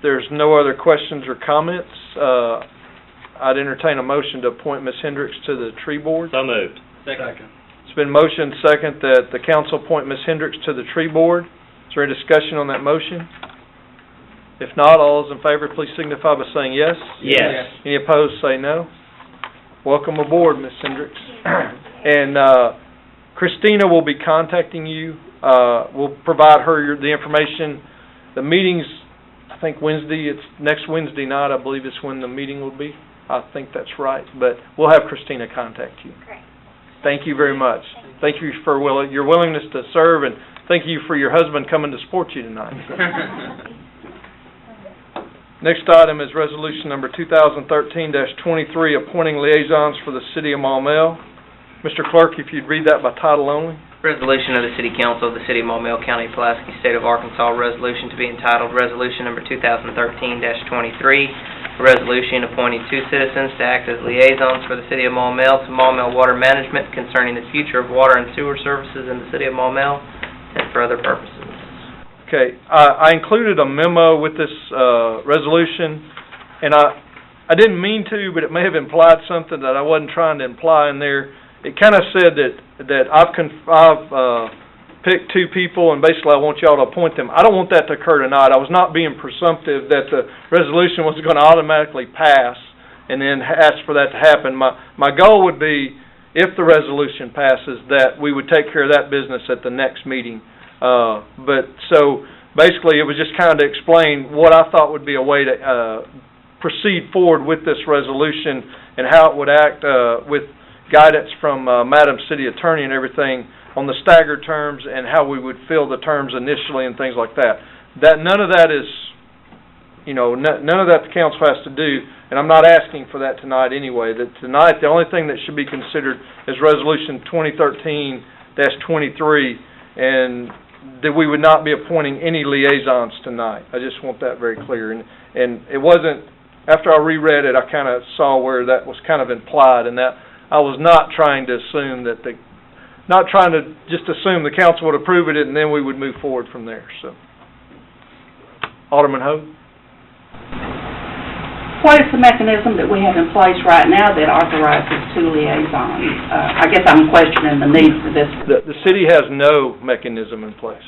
There's no other questions or comments. I'd entertain a motion to appoint Ms. Hendricks to the tree board. So moved. Second. It's been motioned second that the council appoint Ms. Hendricks to the tree board. Is there any discussion on that motion? If not, all those in favor, please signify by saying yes. Yes. Any opposed, say no. Welcome aboard, Ms. Hendricks. And Christina will be contacting you. We'll provide her the information. The meeting's, I think, Wednesday. It's next Wednesday night, I believe, is when the meeting will be. I think that's right. But we'll have Christina contact you. great. Thank you very much. Thank you for your willingness to serve, and thank you for your husband coming to support you tonight. Next item is resolution number 2013-23, appointing liaisons for the city of Maumelle. Mr. Clerk, if you'd read that by title only. Resolution of the City Council of the City of Maumelle, County of Pulaski, State of Arkansas, resolution to be entitled Resolution Number 2013-23, a resolution appointing 2 citizens to act as liaisons for the City of Maumelle to Maumelle Water Management concerning the future of water and sewer services in the City of Maumelle and for other purposes. Okay, I included a memo with this resolution, and I didn't mean to, but it may have implied something that I wasn't trying to imply in there. It kind of said that I've picked 2 people, and basically I want y'all to appoint them. I don't want that to occur tonight. I was not being presumptive that the resolution was going to automatically pass and then ask for that to happen. My goal would be, if the resolution passes, that we would take care of that business at the next meeting. But so basically it was just kind of to explain what I thought would be a way to proceed forward with this resolution and how it would act with guidance from Madam City Attorney and everything on the staggered terms and how we would fill the terms initially and things like that. None of that is, none of that the council has to do, and I'm not asking for that tonight anyway. That tonight, the only thing that should be considered is Resolution 2013-23, and that we would not be appointing any liaisons tonight. I just want that very clear. And it wasn't, after I reread it, I kind of saw where that was kind of implied, and that I was not trying to assume that not trying to just assume the council would approve it and then we would move forward from there. So, Alderman Hogue? What is the mechanism that we have in place right now that authorizes 2 liaisons? I guess I'm questioning the need for this. The city has no mechanism in place.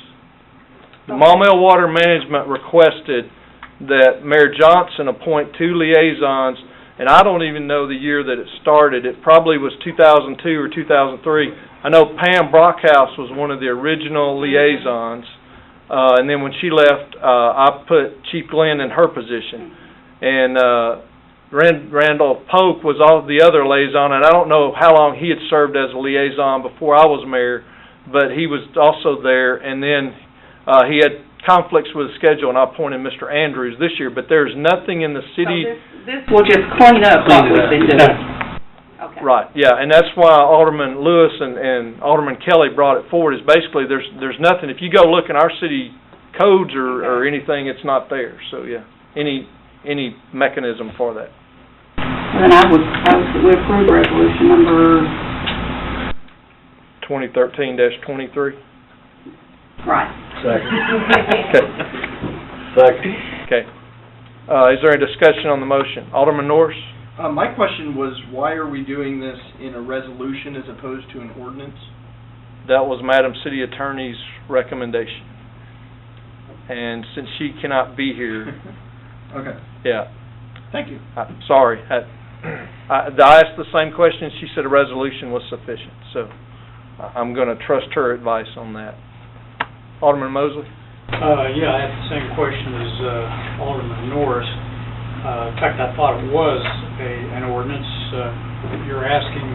The Maumelle Water Management requested that Mayor Johnson appoint 2 liaisons, and I don't even know the year that it started. It probably was 2002 or 2003. I know Pam Brockhouse was one of the original liaisons, and then when she left, I put Chief Glenn in her position. And Randall Polk was the other liaison, and I don't know how long he had served as a liaison before I was mayor, but he was also there, and then he had conflicts with his schedule, and I appointed Mr. Andrews this year, but there's nothing in the city... So this will just clean up what we've been doing. Okay. Right, yeah, and that's why Alderman Lewis and Alderman Kelly brought it forward, is basically there's nothing, if you go look in our city codes or anything, it's not there, so yeah, any mechanism for that. Then I would propose that we approve resolution number... 2013-23. Right. Second. Okay. Second. Okay. Is there a discussion on the motion? Alderman Norris? My question was, why are we doing this in a resolution as opposed to an ordinance? That was Madam City Attorney's recommendation. And since she cannot be here... Okay. Yeah. Thank you. Sorry. I asked the same question. She said a resolution was sufficient. So I'm going to trust her advice on that. Alderman Mosley? Yeah, I had the same question as Alderman Norris. In fact, I thought it was an ordinance. You're asking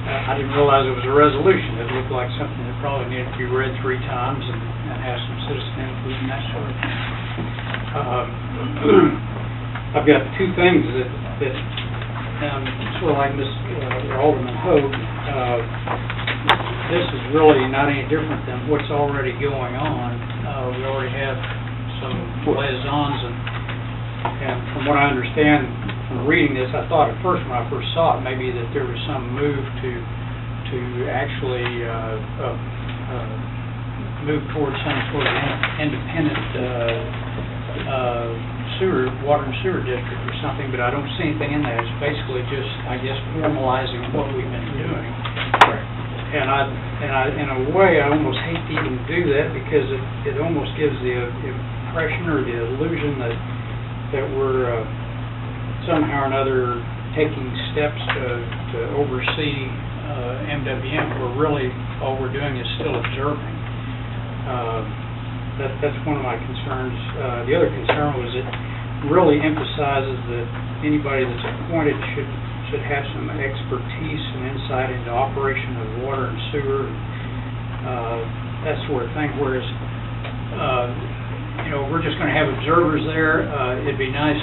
I didn't realize it was a resolution. It looked like something that probably needed to be read 3 times and have some citizen input and that sort of thing. I've got 2 things that sort of like Alderman Hope, this is really not any different than what's already going on. We already have some liaisons, and from what I understand from reading this, I thought at first when I first saw it, maybe that there was some move to actually move towards some sort of independent water and sewer district or something, but I don't see anything in that. It's basically just, I guess, formalizing what we've been doing. And in a way, I almost hate to even do that, because it almost gives the impression or the illusion that we're somehow or another taking steps to oversee MWM, where really all we're doing is still observing. That's one of my concerns. The other concern was it really emphasizes that anybody that's appointed should have some expertise and insight into operation of water and sewer, that sort of thing, whereas, we're just going to have observers there. It'd be nice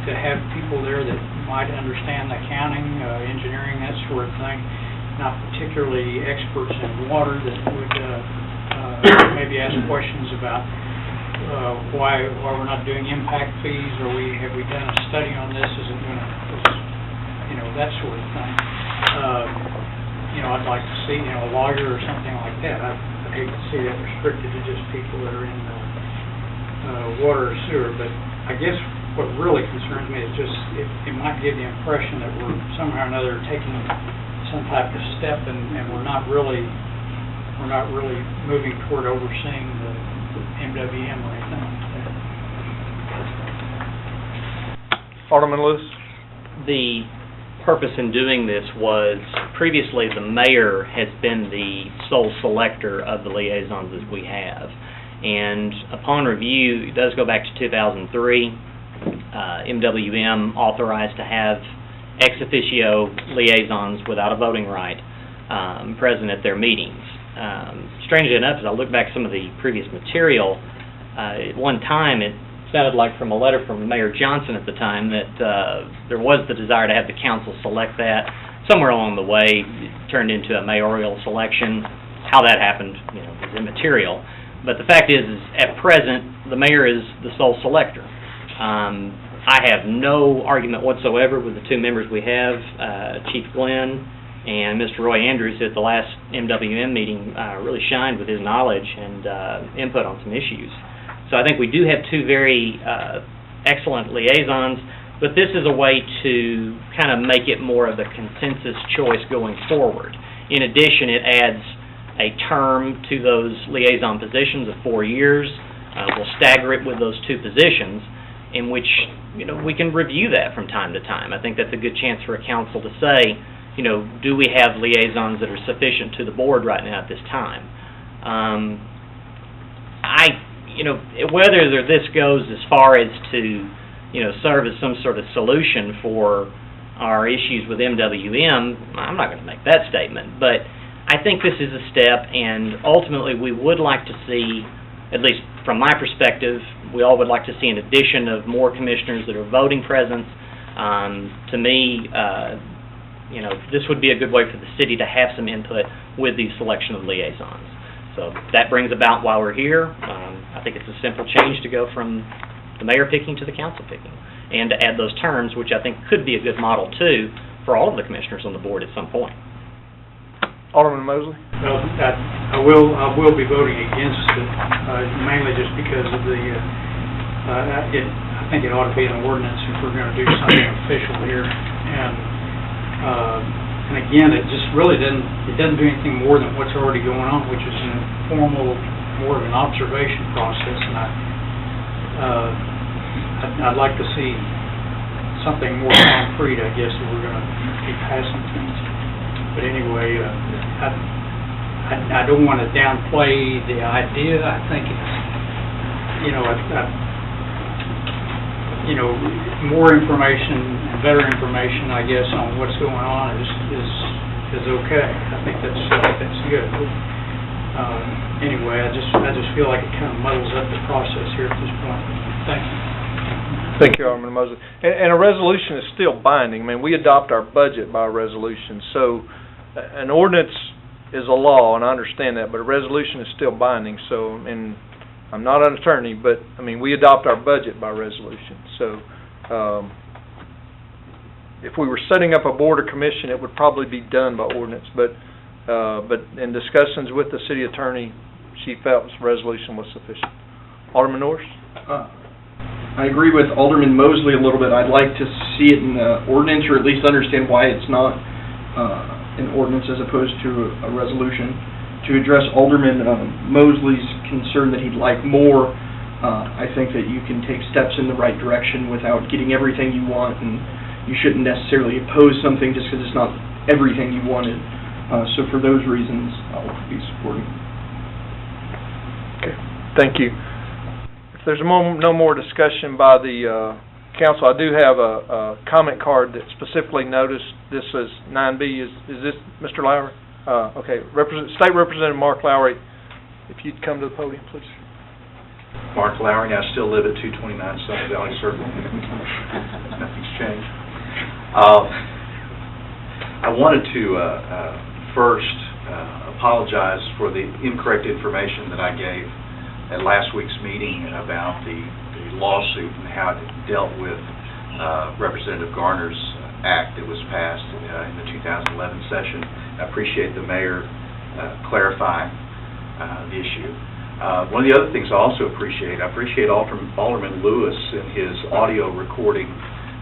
to have people there that might understand accounting, engineering, that sort of thing, not particularly experts in water, that would maybe ask questions about why we're not doing impact fees, or have we done a study on this? Is it going to, that sort of thing. I'd like to see, a lawyer or something like that. I'd hate to see that restricted to just people that are in water or sewer, but I guess what really concerns me is just it might give the impression that we're somehow or another taking some type of step, and we're not really moving toward overseeing the MWM or anything like that. Alderman Lewis? The purpose in doing this was, previously the mayor has been the sole selector of the liaisons as we have. And upon review, it does go back to 2003, MWM authorized to have ex officio liaisons without a voting right present at their meetings. Strangely enough, as I look back some of the previous material, at one time it sounded like from a letter from Mayor Johnson at the time that there was the desire to have the council select that. Somewhere along the way, it turned into a mayoral selection. How that happened, is immaterial. But the fact is at present, the mayor is the sole selector. I have no argument whatsoever with the 2 members we have, Chief Glenn and Mr. Roy Andrews, at the last MWM meeting really shined with his knowledge and input on some issues. So I think we do have 2 very excellent liaisons, but this is a way to kind of make it more of a consensus choice going forward. In addition, it adds a term to those liaison positions of 4 years. We'll stagger it with those 2 positions, in which we can review that from time to time. I think that's a good chance for a council to say, do we have liaisons that are sufficient to the board right now at this time? Whether this goes as far as to, serve as some sort of solution for our issues with MWM, I'm not going to make that statement, but I think this is a step, and ultimately we would like to see, at least from my perspective, we all would like to see an addition of more commissioners that are voting presence. To me, this would be a good way for the city to have some input with the selection of liaisons. So that brings about why we're here. I think it's a simple change to go from the mayor picking to the council picking, and to add those terms, which I think could be a good model too for all of the commissioners on the board at some point. Alderman Mosley? Well, I will be voting against it, mainly just because of the, I think it ought to be an ordinance if we're going to do something official here. And again, it just really doesn't do anything more than what's already going on, which is an informal, more of an observation process. And I'd like to see something more concrete, I guess, that we're going to be passing things. But anyway, I don't want to downplay the idea. I think it's, more information and better information, I guess, on what's going on is is okay. I think that's good. Anyway, I just feel like it kind of muddles up the process here at this point. Thank you. Thank you, Alderman Mosley. And a resolution is still binding. I mean, we adopt our budget by a resolution, so an ordinance is a law, and I understand that, but a resolution is still binding, so, and I'm not an attorney, but, I mean, we adopt our budget by resolution, so, if we were setting up a board or commission, it would probably be done by ordinance, but in discussions with the city attorney, she felt this resolution was sufficient. Alderman Norris? I agree with Alderman Mosley a little bit. I'd like to see it in the ordinance, or at least understand why it's not an ordinance as opposed to a resolution. To address Alderman Mosley's concern that he'd like more, I think that you can take steps in the right direction without getting everything you want, and you shouldn't necessarily oppose something just because it's not everything you wanted. So for those reasons, I'll be supporting. Okay, thank you. If there's no more discussion by the council, I do have a comment card that specifically noticed this as 9B. Is this Mr. Lowry? Okay, State Representative Mark Lowry, if you'd come to the podium, please. Mark Lowry, I still live at 229 Sun Valley Circle. Nothing's changed. I wanted to first apologize for the incorrect information that I gave at last week's meeting about the lawsuit and how it dealt with Representative Garner's act that was passed in the 2011 session. I appreciate the mayor clarifying the issue. One of the other things I also appreciate Alderman Lewis and his audio recording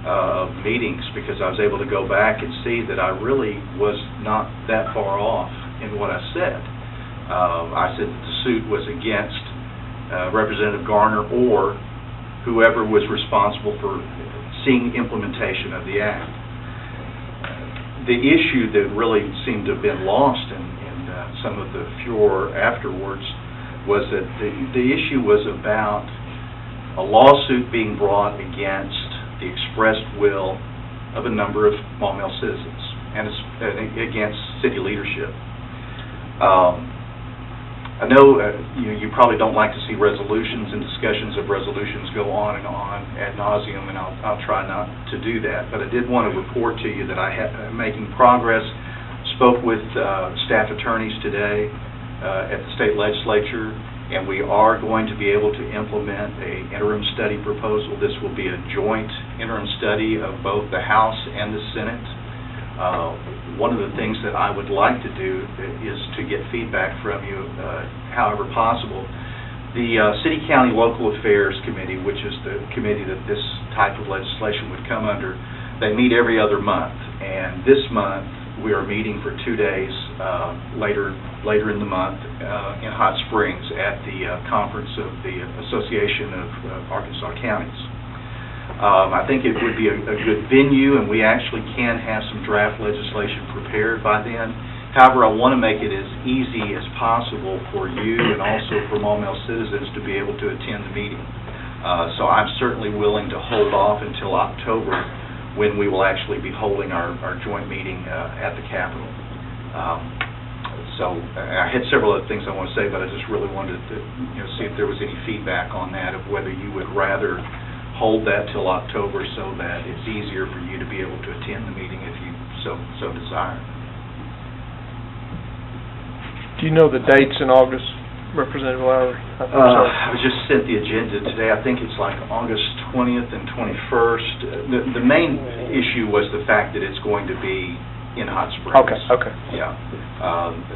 of meetings, because I was able to go back and see that I really was not that far off in what I said. I said that the suit was against Representative Garner or whoever was responsible for seeing implementation of the act. The issue that really seemed to have been lost in some of the furor afterwards was that the issue was about a lawsuit being brought against the expressed will of a number of Maumelle citizens and against city leadership. I know you probably don't like to see resolutions and discussions of resolutions go on and on ad nauseum, and I'll try not to do that. But I did want to report to you that I'm making progress. Spoke with staff attorneys today at the state legislature, and we are going to be able to implement an interim study proposal. This will be a joint interim study of both the House and the Senate. One of the things that I would like to do is to get feedback from you, however possible. The City County Local Affairs Committee, which is the committee that this type of legislation would come under, they meet every other month. And this month, we are meeting for 2 days later in the month in Hot Springs at the conference of the Association of Arkansas Counties. I think it would be a good venue, and we actually can have some draft legislation prepared by then. However, I want to make it as easy as possible for you and also for Maumelle citizens to be able to attend the meeting. So I'm certainly willing to hold off until October, when we will actually be holding our joint meeting at the Capitol. So I had several other things I want to say, but I just really wanted to see if there was any feedback on that, of whether you would rather hold that till October so that it's easier for you to be able to attend the meeting if you so desire. Do you know the dates in August, Representative Lowry? I was just sent the agenda today. I think it's like August 20th and 21st. The main issue was the fact that it's going to be in Hot Springs. Okay. Yeah.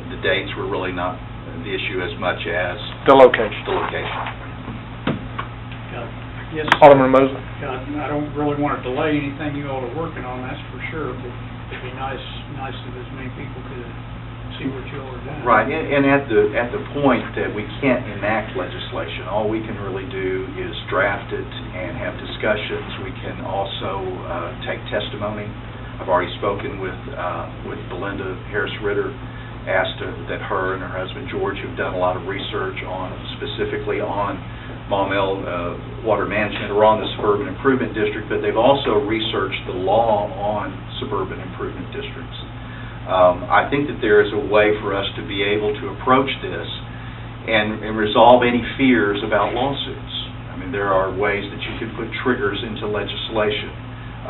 The dates were really not the issue as much as the location. Yes. Alderman Mosley. I don't really want to delay anything you all are working on, that's for sure, but it'd be nice if as many people could see what you all are doing. Right, and at the point that we can't enact legislation, all we can really do is draft it and have discussions. We can also take testimony. I've already spoken with Belinda Harris-Ritter, asked that her and her husband George, who've done a lot of research specifically on Maumelle water management or on the suburban improvement district, but they've also researched the law on suburban improvement districts. I think that there is a way for us to be able to approach this and resolve any fears about lawsuits. I mean, there are ways that you can put triggers into legislation.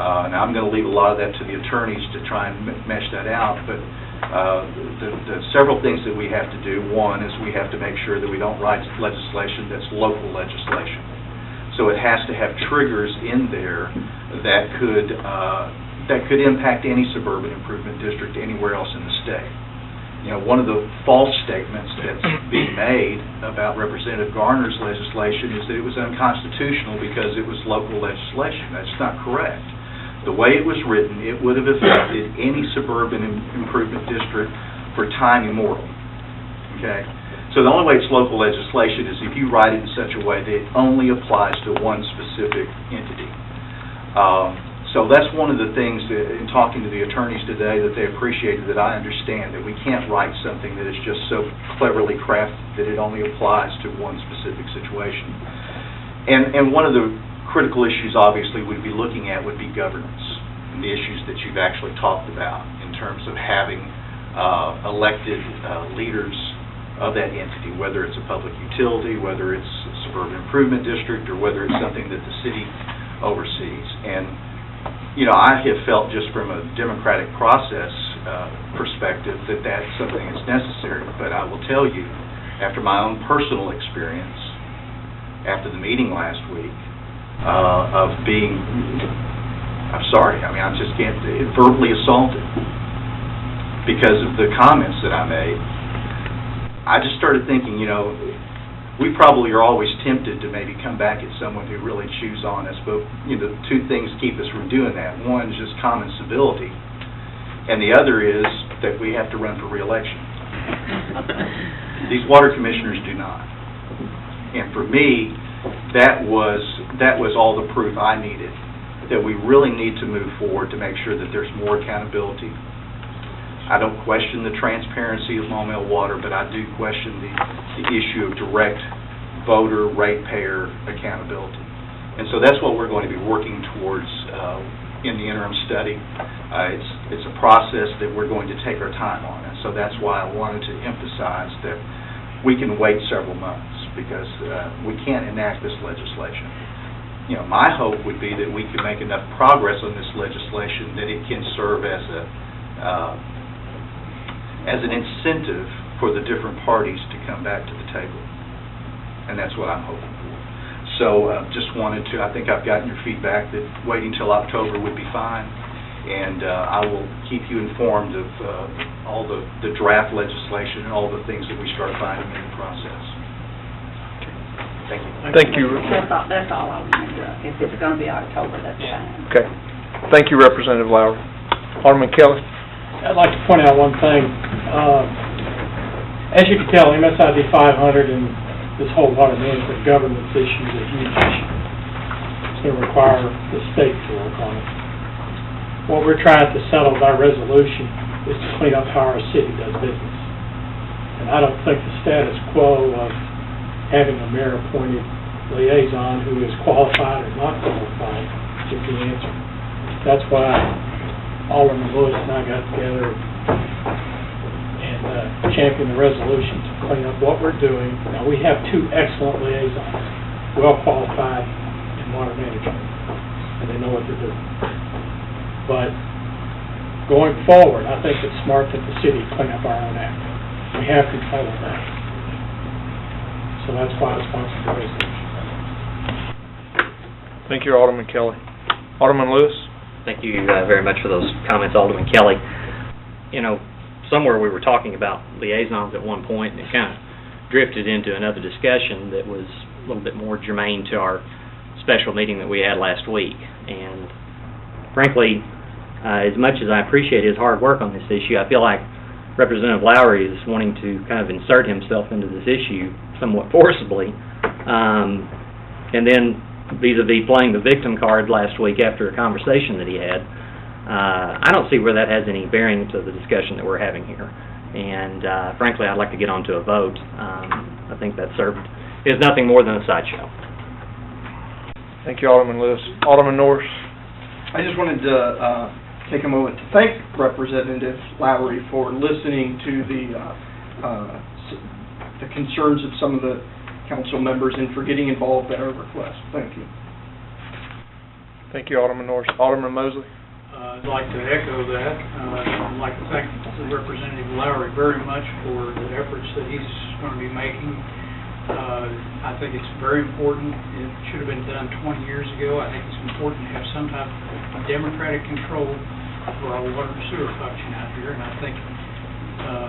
Now, I'm going to leave a lot of that to the attorneys to try and mesh that out, but the several things that we have to do, one is we have to make sure that we don't write legislation that's local legislation. So it has to have triggers in there that could impact any suburban improvement district anywhere else in the state. You know, one of the false statements that's being made about Representative Garner's legislation is that it was unconstitutional because it was local legislation. That's not correct. The way it was written, it would have affected any suburban improvement district for time immemorial. Okay? So the only way it's local legislation is if you write it in such a way that it only applies to one specific entity. So that's one of the things that, in talking to the attorneys today, that they appreciated, that I understand, that we can't write something that is just so cleverly crafted that it only applies to one specific situation. And one of the critical issues, obviously, we'd be looking at would be governance, and the issues that you've actually talked about in terms of having elected leaders of that entity, whether it's a public utility, whether it's a suburban improvement district, or whether it's something that the city oversees. And you know, I have felt just from a democratic process perspective that that's something that's necessary. But I will tell you, after my own personal experience, after the meeting last week, of being, I'm sorry, I mean, I just can't, verbally assaulted because of the comments that I made, I just started thinking, you know, we probably are always tempted to maybe come back at someone who really chews on us, but you know, two things keep us from doing that. One is just common civility, and the other is that we have to run for re-election. These water commissioners do not. And for me, that was all the proof I needed, that we really need to move forward to make sure that there's more accountability. I don't question the transparency of Maumelle Water, but I do question the issue of direct voter, ratepayer accountability. And so that's what we're going to be working towards in the interim study. It's a process that we're going to take our time on. And so that's why I wanted to emphasize that we can wait several months because we can't enact this legislation. You know, my hope would be that we can make enough progress on this legislation that it can serve as an incentive for the different parties to come back to the table. And that's what I'm hoping for. So just wanted to, I think I've gotten your feedback that waiting till October would be fine. And I will keep you informed of all the draft legislation and all the things that we start finding in the process. Thank you. Thank you. That's all I wanted to, if it's going to be October, that's fine. Okay. Thank you, Representative Lowry. Alderman Kelly. I'd like to point out one thing. As you can tell, MSID 500 and this whole water management governance issue is a huge issue. It's going to require the state to work on it. What we're trying to settle by resolution is to clean up how our city does business. And I don't think the status quo of having a mayor-appointed liaison who is qualified or not qualified is the answer. That's why Alderman Lewis and I got together and championed the resolution to clean up what we're doing. Now, we have two excellent liaisons, well-qualified in water management, and they know what they're doing. But going forward, I think it's smart that the city clean up our own act. We have control of that. So that's why I sponsored the resolution. Thank you, Alderman Kelly. Alderman Lewis? Thank you very much for those comments, Alderman Kelly. You know, somewhere we were talking about liaisons at one point, and it kind of drifted into another discussion that was a little bit more germane to our special meeting that we had last week. And frankly, as much as I appreciate his hard work on this issue, I feel like Representative Lowry is wanting to kind of insert himself into this issue somewhat forcibly. And then vis-a-vis playing the victim card last week after a conversation that he had, I don't see where that has any bearing to the discussion that we're having here. And frankly, I'd like to get on to a vote. I think that is nothing more than a sideshow. Thank you, Alderman Lewis. Alderman Norris? I just wanted to take a moment to thank Representative Lowry for listening to the concerns of some of the council members and for getting involved at our request. Thank you. Thank you, Alderman Norris. Alderman Mosley? I'd like to echo that. I'd like to thank Representative Lowry very much for the efforts that he's going to be making. I think it's very important. It should have been done 20 years ago. I think it's important to have some type of democratic control over our water and sewer function out here, and I think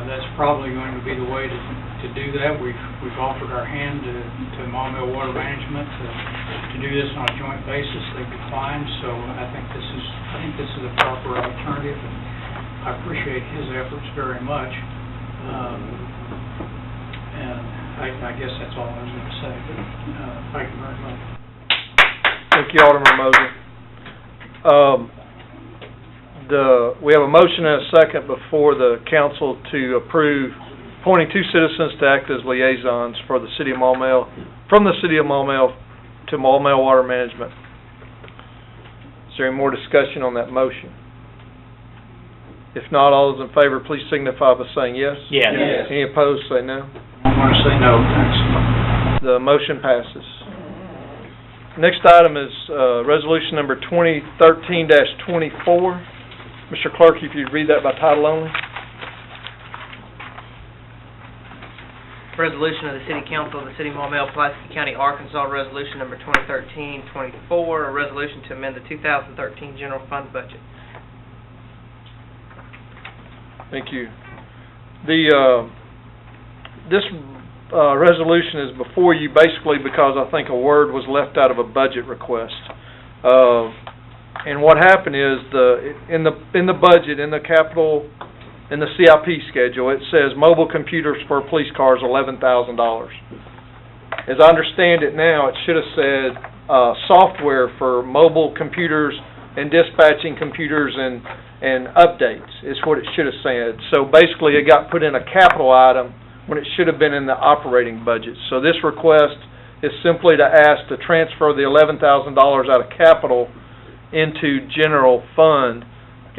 that's probably going to be the way to do that. We've offered our hand to Maumelle Water Management to do this on a joint basis. They declined, so I think this is a proper alternative, and I appreciate his efforts very much. And I guess that's all I was going to say, but thank you very much. Thank you, Alderman Mosley. We have a motion and a second before the council to approve appointing 2 citizens to act as liaisons for the city of Maumelle, from the city of Maumelle to Maumelle Water Management. Is there any more discussion on that motion? If not, all those in favor, please signify by saying yes. Yes. Yes. Any opposed, say no. I want to say no, thanks. The motion passes. Next item is resolution number 2013-24. Mr. Clerk, if you'd read that by title only. Resolution of the City Council of the City of Maumelle, Pulaski County, Arkansas, resolution number 2013-24, a resolution to amend the 2013 general fund budget. Thank you. This resolution is before you basically because I think a word was left out of a budget request. And what happened is in the budget, in the capital, in the CIP schedule, it says mobile computers for police cars, $11,000. As I understand it now, it should have said software for mobile computers and dispatching computers and updates is what it should have said. So basically it got put in a capital item when it should have been in the operating budget. So this request is simply to ask to transfer the $11,000 out of capital into general fund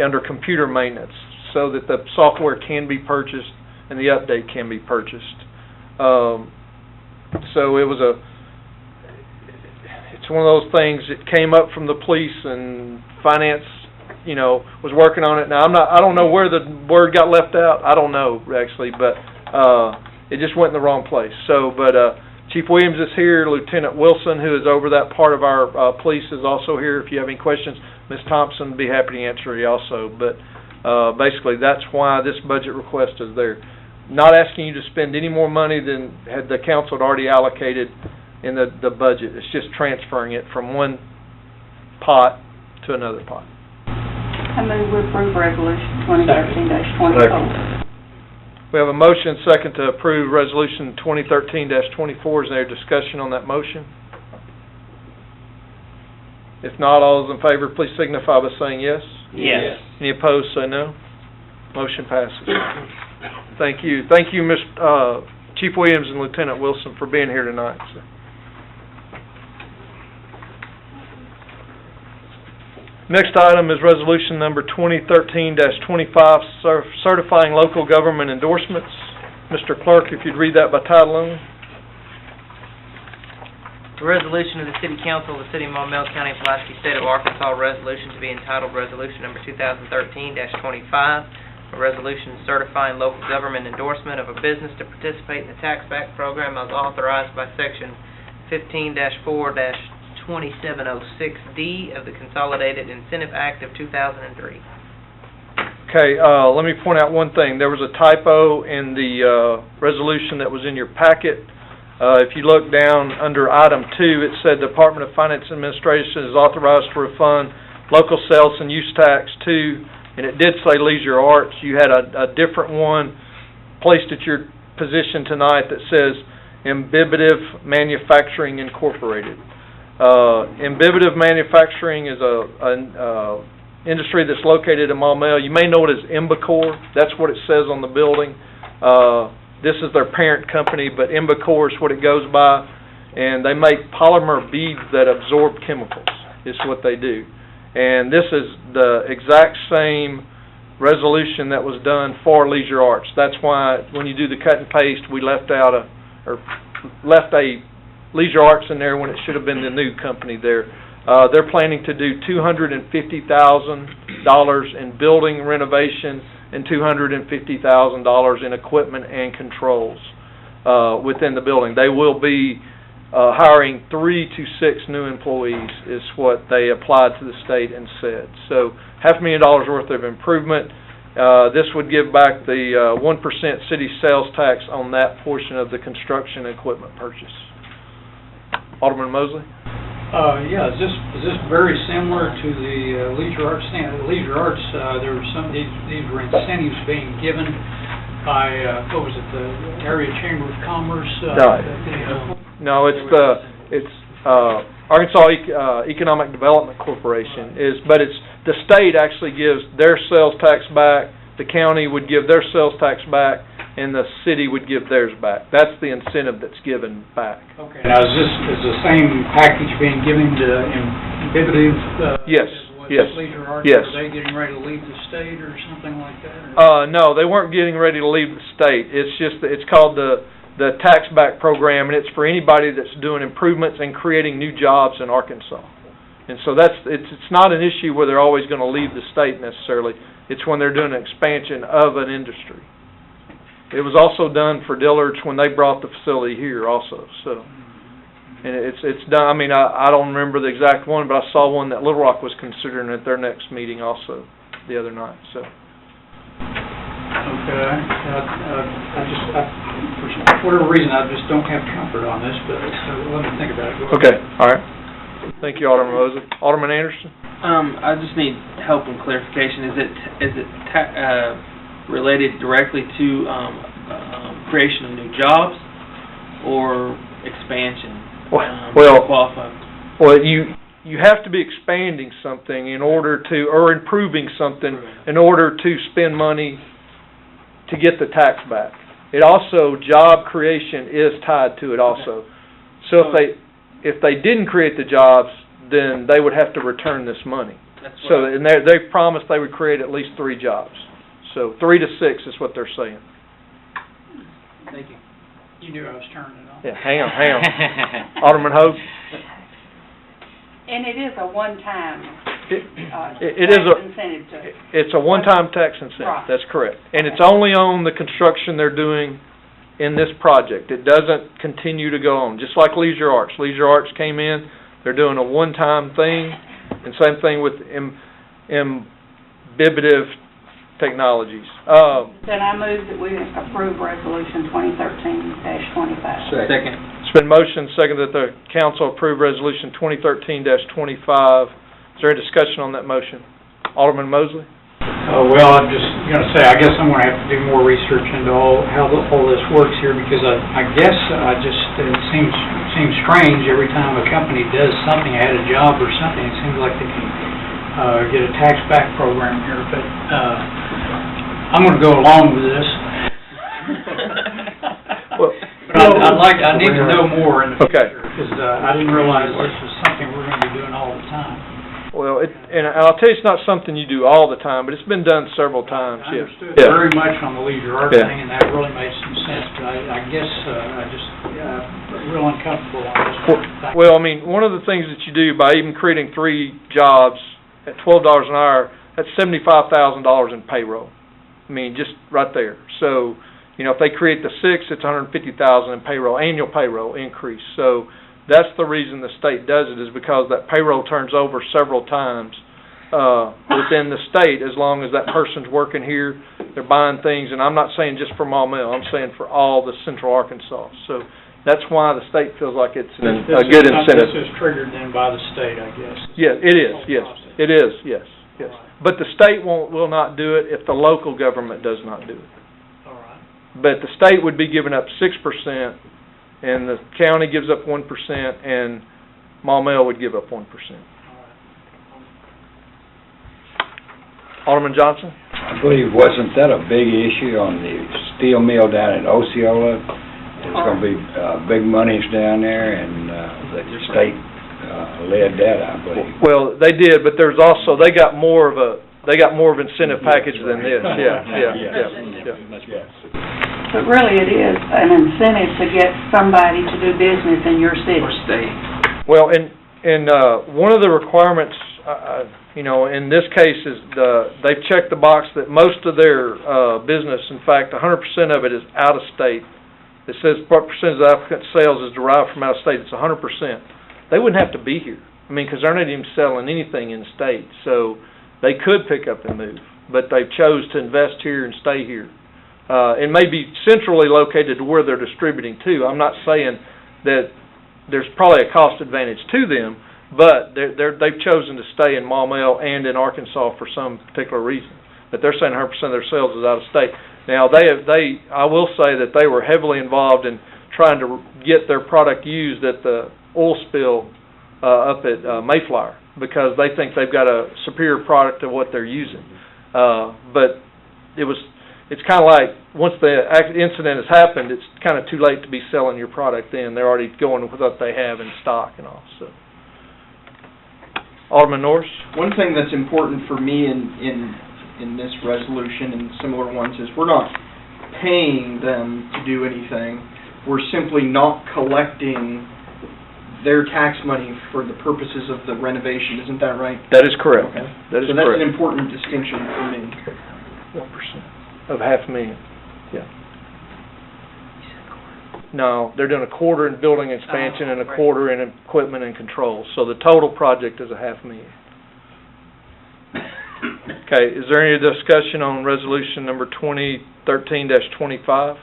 under computer maintenance so that the software can be purchased and the update can be purchased. So it's one of those things that came up from the police and finance, was working on it. Now I don't know where the word got left out. I don't know actually, but it just went in the wrong place. So, but Chief Williams is here. Lieutenant Wilson, who is over that part of our police, is also here. If you have any questions, Ms. Thompson would be happy to answer you also. But basically, that's why this budget request is there. Not asking you to spend any more money than had the council had already allocated in the budget. It's just transferring it from one pot to another pot. I move we approve resolution 2013-24. We have a motion and second to approve resolution 2013-24. Is there discussion on that motion? If not, all those in favor, please signify by saying yes. Yes. Any opposed, say no. Motion passes. Thank you. Thank you, Chief Williams and Lieutenant Wilson, for being here tonight. Next item is resolution number 2013-25, certifying local government endorsements. Mr. Clerk, if you'd read that by title only. The resolution of the City Council of the City of Maumelle County, Pulaski State of Arkansas, resolution to be entitled Resolution Number 2013-25, a resolution certifying local government endorsement of a business to participate in the tax back program as authorized by Section 15-4-2706D of the Consolidated Incentive Act of 2003. Okay, let me point out one thing. There was a typo in the resolution that was in your packet. If you look down under item 2, it said Department of Finance Administration is authorized to refund local sales and use tax to, and it did say Leisure Arts. You had a different one placed at your position tonight that says Imbibitive Manufacturing Incorporated. Imbibitive Manufacturing is a industry that's located in Maumelle. You may know it as Imbicor. That's what it says on the building. This is their parent company, but Imbicor is what it goes by, and they make polymer beads that absorb chemicals, is what they do. And this is the exact same resolution that was done for Leisure Arts. That's why when you do the cut and paste, we left a Leisure Arts in there when it should have been the new company there. They're planning to do $250,000 in building renovation and $250,000 in equipment and controls within the building. They will be hiring 3 to 6 new employees is what they applied to the state and said. So $500,000 worth of improvement. This would give back the 1% city sales tax on that portion of the construction equipment purchase. Alderman Mosley? Yeah, is this very similar to the Leisure Arts stand? Leisure Arts, there were some, these were incentives being given by, what was it, the Area Chamber of Commerce? No, it's Arkansas Economic Development Corporation but it's, the state actually gives their sales tax back, the county would give their sales tax back, and the city would give theirs back. That's the incentive that's given back. Okay. Now, is the same package being given to Inhibitive? Yes, yes, Leisure Arts? yes. Are they getting ready to leave the state or something like that? Or? No, they weren't getting ready to leave the state. It's just, it's called the tax back program, and it's for anybody that's doing improvements and creating new jobs in Arkansas. And so it's not an issue where they're always going to leave the state necessarily. It's when they're doing an expansion of an industry. It was also done for Dillard's when they brought the facility here also, so. And it's done, I mean, I don't remember the exact one, but I saw one that Little Rock was considering at their next meeting also the other night, so. Okay, for whatever reason, I just don't have comfort on this, but let me think about it. Okay, all right. Thank you, Alderman Mosley. Alderman Anderson? I just need help and clarification. Is it related directly to creation of new jobs or expansion? Well, you have to be expanding something in order to, or improving something in order to spend money to get the tax back. It also, job creation is tied to it also. So if they didn't create the jobs, then they would have to return this money. So, and they promised they would create at least 3 jobs. So 3 to 6 is what they're saying. Thank you. You knew I was turning it on. Yeah, hang on. Alderman Hope? And it is a one-time incentive to... It's a one-time tax incentive, Right. That's correct. And it's only on the construction they're doing in this project. It doesn't continue to go on, just like Leisure Arts. Leisure Arts came in, they're doing a one-time thing, and same thing with Inhibitive Technologies. Then I move that we approve Resolution 2013-25. Second. It's been motioned, second, that the council approve Resolution 2013-25. Is there any discussion on that motion? Alderman Mosley? Well, I'm just going to say, I guess I'm going to have to do more research into how all this works here, because I guess it seems strange every time a company does something, add a job or something, it seems like they can get a tax back program here, but I'm going to go along with this. I need to know more in the future, because I didn't realize this was something we're going to be doing all the time. Well, and I'll tell you, it's not something you do all the time, but it's been done several times. I understood very much on the Leisure Arts thing, and that really made some sense, but I guess I just real uncomfortable on this one. Well, I mean, one of the things that you do by even creating 3 jobs at $12 an hour, that's $75,000 in payroll. I mean, just right there. So, you know, if they create the 6, it's $150,000 in payroll, annual payroll increase. So that's the reason the state does it, is because that payroll turns over several times within the state. As long as that person's working here, they're buying things, and I'm not saying just for Maumelle, I'm saying for all the central Arkansas. So that's why the state feels like it's a good incentive. This is triggered then by the state, I guess. Yeah, it is, yes. It is, yes, yes. But the state will not do it if the local government does not do it. All right. But the state would be giving up 6%, and the county gives up 1%, and Maumelle would give up 1%. Alderman Johnson? I believe, wasn't that a big issue on the steel mill down in Osceola? There's going to be big monies down there, and the state led that, I believe. Well, they did, but there's also, they got more of incentive package than this, yeah. But really, it is an incentive to get somebody to do business in your city. Or state. Well, and one of the requirements, in this case is they've checked the box that most of their business, in fact, 100% of it is out of state. It says what percentage of applicant sales is derived from out of state. It's 100%. They wouldn't have to be here. I mean, because they're not even selling anything in the state, so they could pick up and move. But they've chose to invest here and stay here. It may be centrally located to where they're distributing to. I'm not saying that there's probably a cost advantage to them, but they've chosen to stay in Maumelle and in Arkansas for some particular reason. But they're saying 100% of their sales is out of state. Now, I will say that they were heavily involved in trying to get their product used at the oil spill up at Mayflower, because they think they've got a superior product to what they're using. But it's kind of like, once the incident has happened, it's kind of too late to be selling your product then. They're already going with what they have in stock and all, so. Alderman Norris? One thing that's important for me in this resolution and similar ones is we're not paying them to do anything. We're simply not collecting their tax money for the purposes of the renovation. Isn't that right? That is correct. Okay. That is so that's correct. an important distinction for me. 1% of $500,000, yeah. No, they're doing a quarter in building expansion and a quarter in equipment and controls. So the total project is $500,000. Okay, is there any discussion on resolution number 2013-25?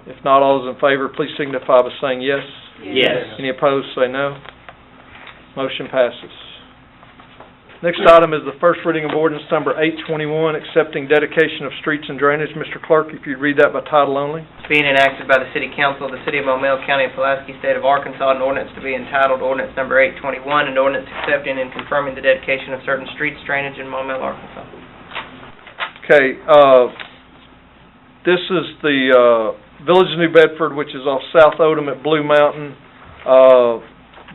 If not, all those in favor, please signify by saying yes. Yes. Any opposed, say no. Motion passes. Next item is the first reading of ordinance number 821, accepting dedication of streets and drainage. Mr. Clerk, if you'd read that by title only. Being enacted by the City Council of the City of Maumelle, County of Pulaski, State of Arkansas, an ordinance to be entitled Ordinance Number 821, an ordinance accepting and confirming the dedication of certain streets, drainage in Maumelle, Arkansas. Okay, this is the Village of New Bedford, which is off South Odom at Blue Mountain.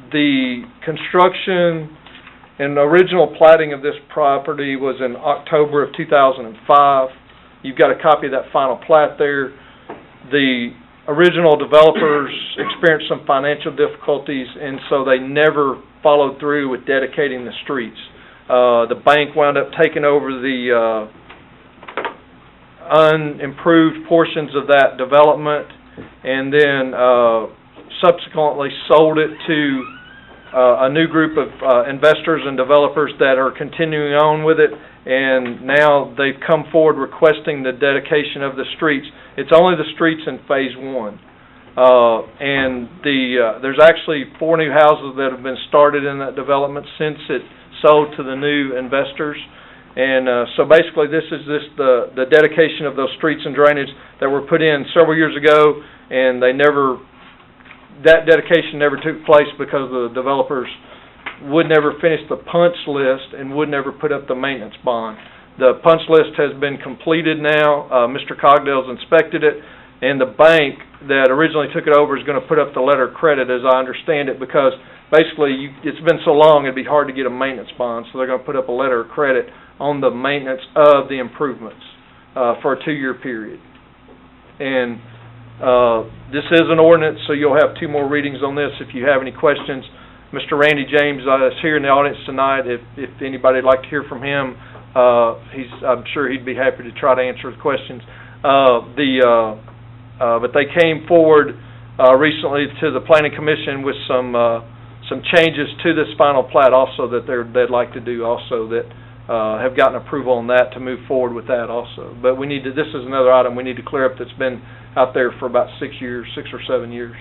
The construction and the original platting of this property was in October of 2005. You've got a copy of that final plat there. The original developers experienced some financial difficulties, and so they never followed through with dedicating the streets. The bank wound up taking over the unimproved portions of that development, and then subsequently sold it to a new group of investors and developers that are continuing on with it, and now they've come forward requesting the dedication of the streets. It's only the streets in Phase 1. And there's actually 4 new houses that have been started in that development since it sold to the new investors. And so basically this is just the dedication of those streets and drainage that were put in several years ago, and that dedication never took place because the developers would never finish the punch list and would never put up the maintenance bond. The punch list has been completed now. Mr. Cogdell's inspected it, and the bank that originally took it over is going to put up the letter of credit, as I understand it, because basically it's been so long it'd be hard to get a maintenance bond, so they're going to put up a letter of credit on the maintenance of the improvements for a 2-year period. And this is an ordinance, so you'll have 2 more readings on this. If you have any questions, Mr. Randy James is here in the audience tonight. If anybody'd like to hear from him, I'm sure he'd be happy to try to answer the questions. But they came forward recently to the Planning Commission with some changes to this final plat also that they'd like to do also, that have gotten approval on that to move forward with that also. But this is another item we need to clear up that's been out there for about 6 or 7 years.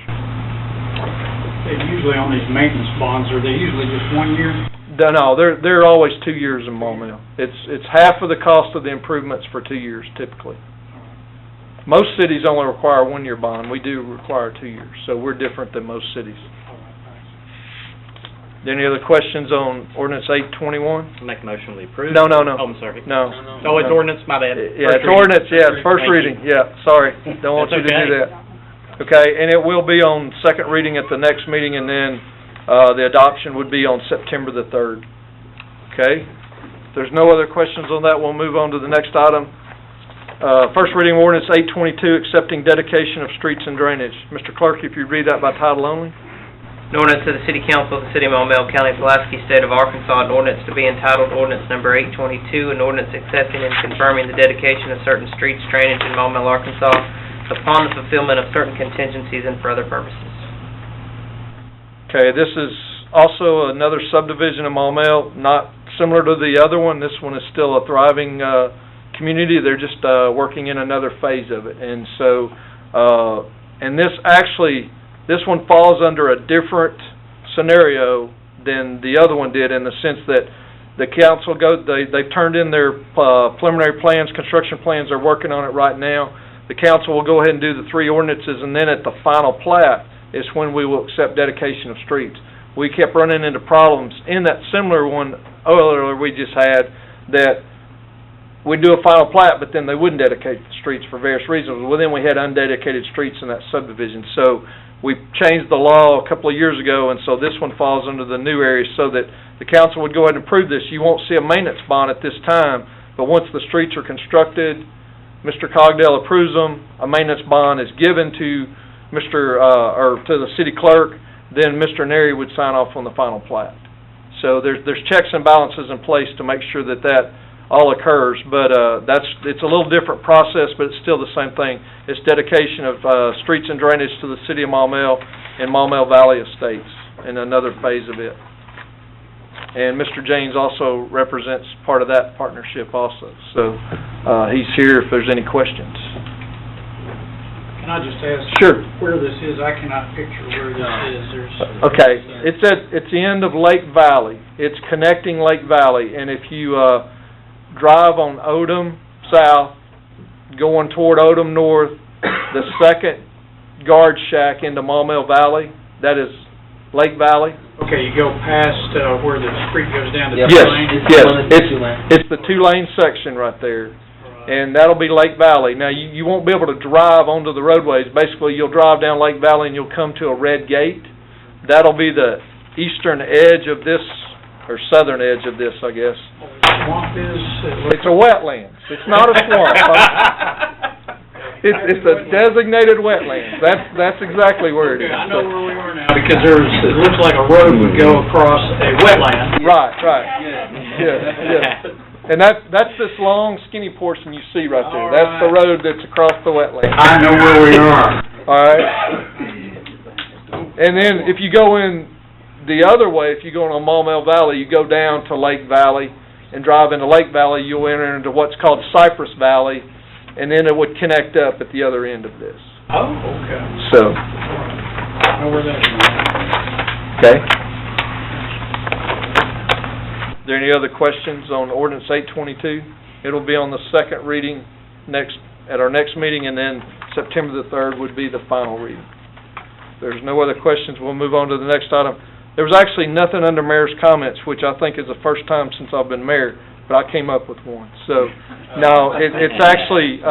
Usually on these maintenance bonds, are they usually just 1 year? No, they're always 2 years in Maumelle. It's half of the cost of the improvements for 2 years typically. Most cities only require a 1-year bond. We do require 2 years, so we're different than most cities. Any other questions on ordinance 821? Make a motion to approve. No. Oh, I'm sorry. No. Oh, it's ordinance, my bad. Yeah, it's ordinance, yeah, it's first reading, yeah, sorry. Don't want you to do that. Okay, and it will be on second reading at the next meeting, and then the adoption would be on September the 3rd. Okay? If there's no other questions on that, we'll move on to the next item. First reading ordinance 822, accepting dedication of streets and drainage. Mr. Clerk, if you'd read that by title only. An ordinance of the City Council of the City of Maumelle, County of Pulaski, State of Arkansas, an ordinance to be entitled Ordinance Number 822, an ordinance accepting and confirming the dedication of certain streets, drainage in Maumelle, Arkansas, upon the fulfillment of certain contingencies and for other purposes. Okay, this is also another subdivision of Maumelle, not similar to the other one. This one is still a thriving community. They're just working in another phase of it. And so, and this one falls under a different scenario than the other one did, in the sense that the council they've turned in their preliminary plans, construction plans. They're working on it right now. The council will go ahead and do the three ordinances, and then at the final plat is when we will accept dedication of streets. We kept running into problems in that similar one earlier we just had, that we'd do a final plat, but then they wouldn't dedicate the streets for various reasons. Well, then we had undedicated streets in that subdivision. So we changed the law a couple of years ago, and so this one falls under the new area, so that the council would go ahead and approve this. You won't see a maintenance bond at this time, but once the streets are constructed, Mr. Cogdell approves them, a maintenance bond is given to or to the city clerk, then Mr. Neri would sign off on the final plat. So there's checks and balances in place to make sure that all occurs, but it's a little different process, but it's still the same thing. It's dedication of streets and drainage to the City of Maumelle and Maumelle Valley Estates in another phase of it. And Mr. James also represents part of that partnership also. So he's here if there's any questions. Can I just ask? Sure. Where this is? I cannot picture where this is. Okay, it's the end of Lake Valley. It's connecting Lake Valley, and if you drive on Odom south, going toward Odom north, the second guard shack into Maumelle Valley, that is Lake Valley. Okay, you go past where the street goes down to Yes, two-lane? it's the two-lane section right there, and that'll be Lake Valley. Now, you won't be able to drive onto the roadways. Basically, you'll drive down Lake Valley and you'll come to a red gate. That'll be the eastern edge of this, or southern edge of this, I guess. Swamp is? It's a wetlands. It's not a swamp. It's a designated wetland. That's exactly where it is. Okay, I know where we are now, because it looks like a road would go across a wetland. Right. Yeah. And that's this long, skinny portion you see right there. That's the road that's across the wetland. I know where we are. All right. And then if you go in the other way, if you go on Maumelle Valley, you go down to Lake Valley and drive into Lake Valley, you'll enter into what's called Cypress Valley, and then it would connect up at the other end of this. Oh, okay. So. I know where that is. Okay. Are there any other questions on ordinance 822? It'll be on the second reading at our next meeting, and then September the 3rd would be the final reading. If there's no other questions, we'll move on to the next item. There was actually nothing under mayor's comments, which I think is the first time since I've been mayor, but I came up with one. So, no, it's actually,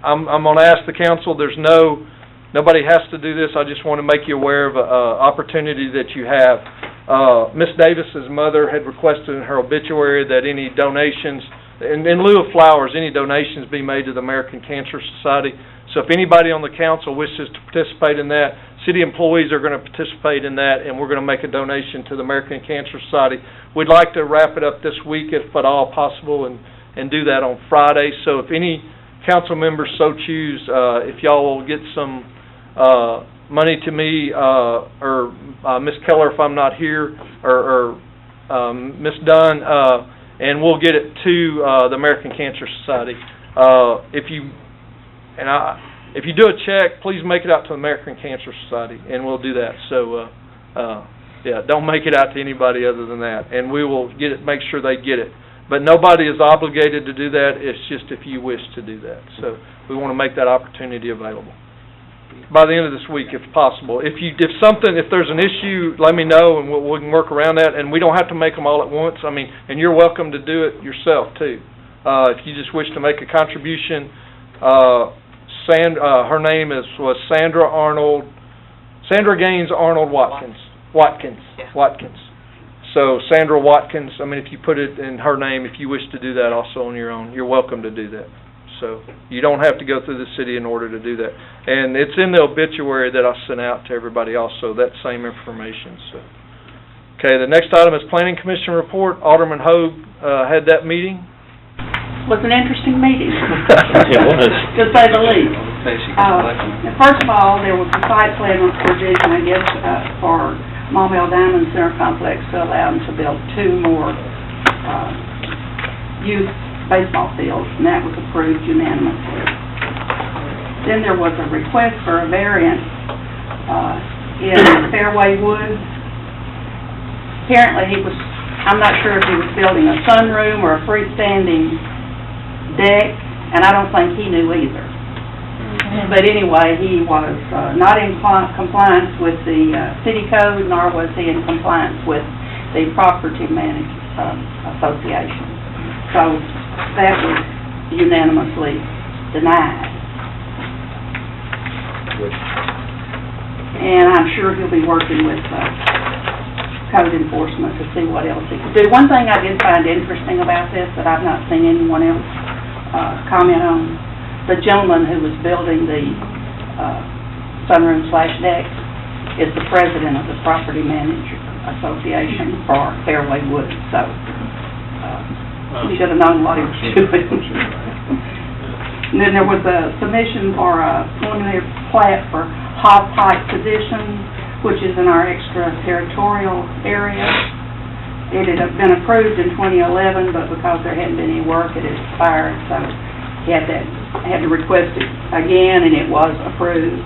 I'm going to ask the council, nobody has to do this, I just want to make you aware of an opportunity that you have. Miss Davis's mother had requested in her obituary that any donations, in lieu of flowers, any donations be made to the American Cancer Society. So if anybody on the council wishes to participate in that, city employees are going to participate in that, and we're going to make a donation to the American Cancer Society. We'd like to wrap it up this week, if at all possible, and do that on Friday. So if any council members so choose, if y'all will get some money to me, or Miss Keller if I'm not here, or Miss Dunn, and we'll get it to the American Cancer Society. If you do a check, please make it out to the American Cancer Society, and we'll do that. So, don't make it out to anybody other than that, and we will make sure they get it. But nobody is obligated to do that. It's just if you wish to do that. So we want to make that opportunity available by the end of this week, if possible. If there's an issue, let me know, and we can work around that. And we don't have to make them all at once. And you're welcome to do it yourself too. If you just wish to make a contribution her name was Sandra Gaines Arnold Watkins. Yeah. Watkins. So Sandra Watkins, I mean, if you put it in her name, if you wish to do that also on your own, you're welcome to do that. So you don't have to go through the city in order to do that. And it's in the obituary that I sent out to everybody also, that same information, so. Okay, the next item is Planning Commission report. Alderman Hogue had that meeting. Was an interesting meeting. It was. To say the least. First of all, there was a site plan revision, I guess, for Maumelle Diamond Center Complex to allow them to build 2 more youth baseball fields, and that was approved unanimously. Then there was a request for a variance in Fairway Woods. Apparently I'm not sure if he was building a sunroom or a freestanding deck, and I don't think he knew either. But anyway, he was not in compliance with the city code, nor was he in compliance with the property management association. So that was unanimously denied. And I'm sure he'll be working with code enforcement to see what else he could do. One thing I did find interesting about this that I've not seen anyone else comment on, the gentleman who was building the sunroom/deck is the president of the Property Manager Association for Fairway Woods, so he should have known what he was doing. And then there was a submission for a preliminary plat for Hog Pike Position, which is in our extraterritorial area. It had been approved in 2011, but because there hadn't been any work, it expired, so he had to request it again, and it was approved.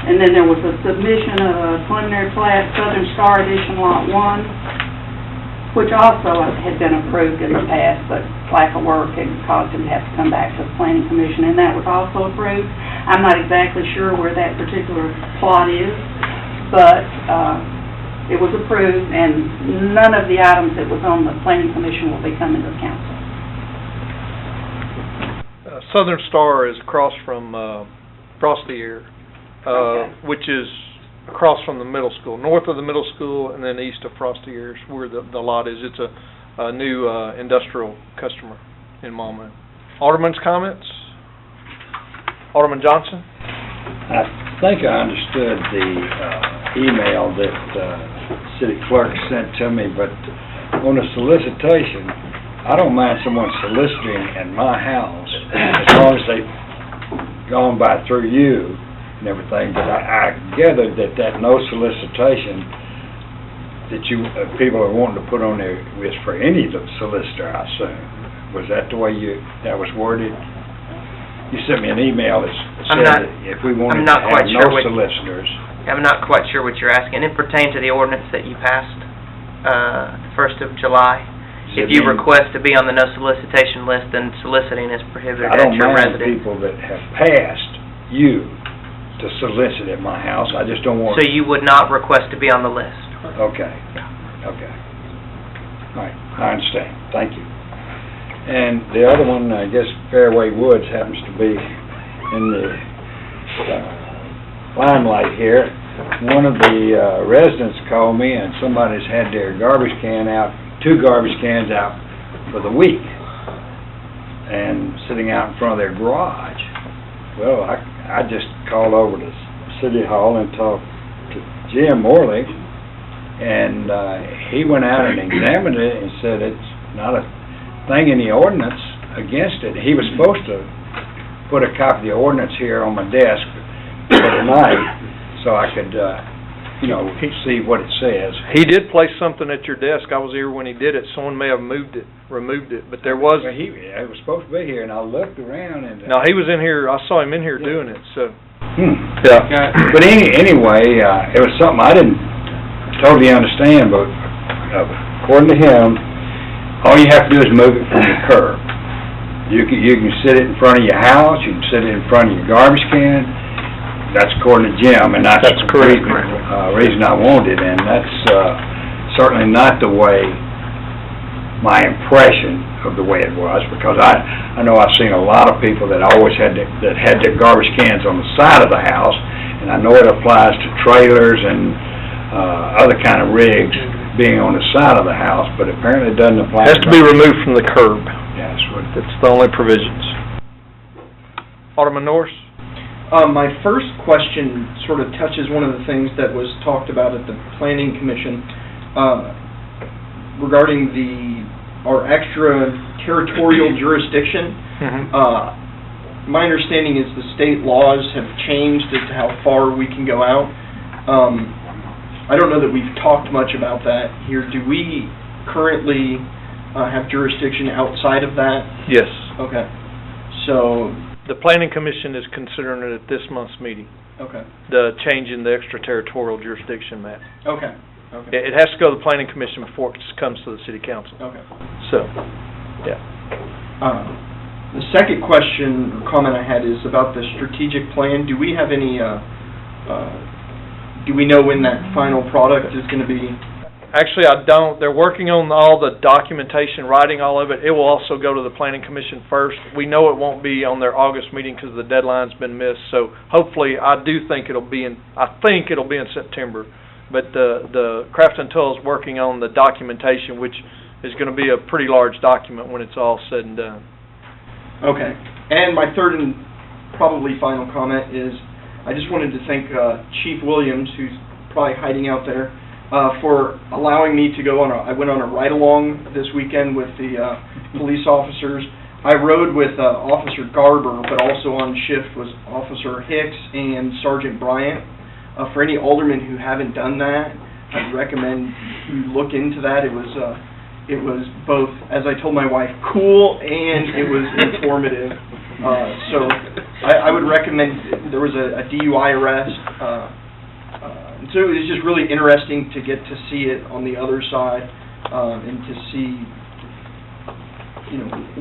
And then there was a submission of a preliminary plat, Southern Star Edition Lot 1, which also had been approved in the past, but lack of work had caused him to have to come back to the Planning Commission, and that was also approved. I'm not exactly sure where that particular plot is, but it was approved, and none of the items that was on the Planning Commission will be coming to the council. Southern Star is across from, across the air, which is across from the middle school, north of the middle school, and then east of Frosty Ears, where the lot is. It's a new industrial customer in Maumelle. Alderman's comments? Alderman Johnson? I think I understood the email that city clerk sent to me, but on the solicitation, I don't mind someone soliciting in my house as long as they've gone by through you and everything, but I gathered that no solicitation that you people are wanting to put on there is for any solicitor, I assume. Was that the way that was worded? You sent me an email that said that if we wanted to have no solicitors. I'm not quite sure what you're asking. It pertained to the ordinance that you passed, 1st of July. If you request to be on the no solicitation list, then soliciting is prohibited at your residence. I don't mind people that have passed you to solicit at my house. I just don't want... So you would not request to be on the list? Okay. Okay. All right. I understand. Thank you. And the other one, I guess Fairway Woods happens to be in the limelight here. One of the residents called me, and somebody's had their garbage can out, 2 garbage cans out for the week, and sitting out in front of their garage. Well, I just called over to City Hall and talked to Jim Morley, and he went out and examined it and said it's not a thing in the ordinance against it. He was supposed to put a copy of the ordinance here on my desk for tonight so I could, see what it says. He did place something at your desk. I was here when he did it. Someone may have removed it, but there was... Well, it was supposed to be here, and I looked around and... No, he was in here. I saw him in here doing it, so... Yeah. But anyway, it was something I didn't totally understand, but according to him, all you have to do is move it from your curb. You can sit it in front of your house, you can sit it in front of your garbage can. That's according to Jim, and that's correct. Reason I wanted it, and that's certainly not the way my impression of the way it was, because I know I've seen a lot of people that always had their garbage cans on the side of the house, and I know it applies to trailers and other kind of rigs being on the side of the house, but apparently it doesn't apply. Has to be removed from the curb. Yeah, that's what. That's the only provisions. Alderman Norris? My first question sort of touches one of the things that was talked about at the Planning Commission regarding our extraterritorial jurisdiction. My understanding is the state laws have changed as to how far we can go out. I don't know that we've talked much about that here. Do we currently have jurisdiction outside of that? Yes. Okay. So... The Planning Commission is considering it at this month's meeting. Okay. The change in the extraterritorial jurisdiction map. Okay. Okay. It has to go to the Planning Commission before it comes to the City Council. Okay. So, yeah. The second question or comment I had is about the strategic plan. Do we have any, do we know when that final product is going to be? Actually, I don't. They're working on all the documentation, writing all of it. It will also go to the Planning Commission first. We know it won't be on their August meeting because the deadline's been missed. So hopefully, I think it'll be in September. But the Craft and Toll is working on the documentation, which is going to be a pretty large document when it's all said and done. Okay. And my third and probably final comment is I just wanted to thank Chief Williams, who's probably hiding out there, for allowing me to go on I went on a ride-along this weekend with the police officers. I rode with Officer Garber, but also on shift was Officer Hicks and Sergeant Bryant. For any aldermen who haven't done that, I'd recommend you look into that. It was both, as I told my wife, cool and it was informative. So I would recommend, there was a DUI arrest. So it was just really interesting to get to see it on the other side and to see,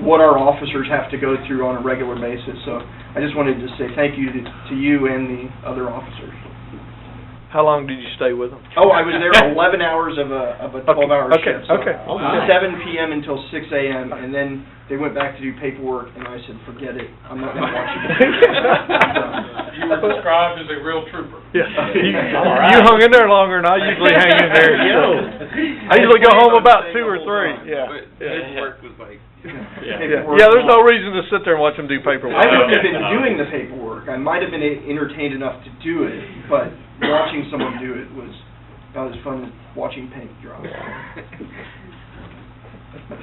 what our officers have to go through on a regular basis. So I just wanted to say thank you to you and the other officers. How long did you stay with them? Oh, I was there 11 hours of a 12-hour shift. So Okay. 7 p.m. until 6 a.m. and then they went back to do paperwork, and I said, forget it. I'm not going to watch it. You were described as a real trooper. Yeah. You hung in there longer than I usually hang in there. I usually go home about 2 or 3. Yeah. But paperwork was like... Yeah, there's no reason to sit there and watch them do paperwork. I wouldn't have been doing the paperwork. I might have been entertained enough to do it, but watching someone do it was about as fun as watching paint dry.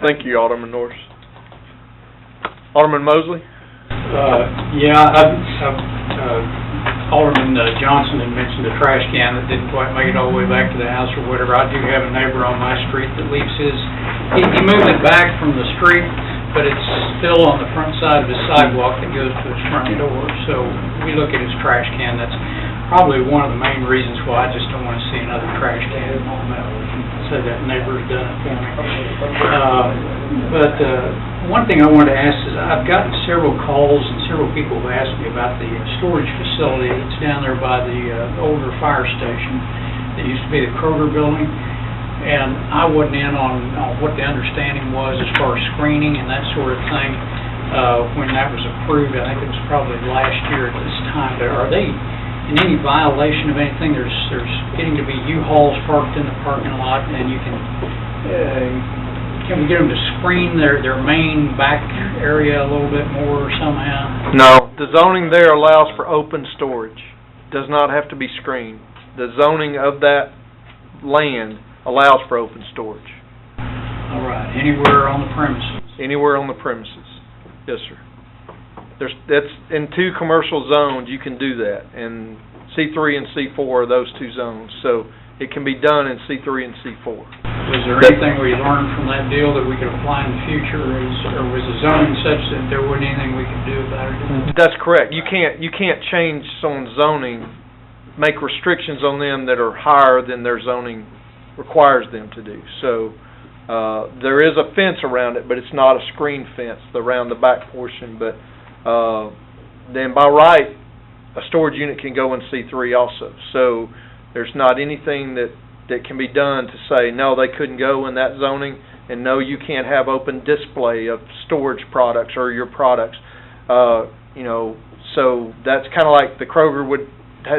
Thank you, Alderman Norris. Alderman Mosley? Alderman Johnson had mentioned the trash can that didn't quite make it all the way back to the house or whatever. I do have a neighbor on my street that leaves his, he moved it back from the street, but it's still on the front side of his sidewalk that goes to his front door. So we look at his trash can. That's probably one of the main reasons why I just don't want to see another trash can in Maumelle. So that neighbor's done it for me. But one thing I wanted to ask is I've gotten several calls and several people have asked me about the storage facility that's down there by the older fire station that used to be the Kroger building. And I wasn't in on what the understanding was as far as screening and that sort of thing when that was approved. I think it was probably last year at this time. But are they in any violation of anything? There's getting to be U-Hauls parked in the parking lot, and you can we get them to screen their main back area a little bit more somehow? No, the zoning there allows for open storage. Does not have to be screened. The zoning of that land allows for open storage. All right, anywhere on the premises? Anywhere on the premises, yes, sir. That's in 2 commercial zones you can do that, and C3 and C4 are those 2 zones, so it can be done in C3 and C4. Was there anything we learned from that deal that we could apply in the future, or was the zoning such that there wasn't anything we could do about it? That's correct. You can't change someone's zoning, make restrictions on them that are higher than their zoning requires them to do. So there is a fence around it, but it's not a screen fence around the back portion, but then by right, a storage unit can go in C3 also. So there's not anything that that can be done to say, no, they couldn't go in that zoning, and no, you can't have open display of storage products or your products. You know, so that's kind of like the Kroger would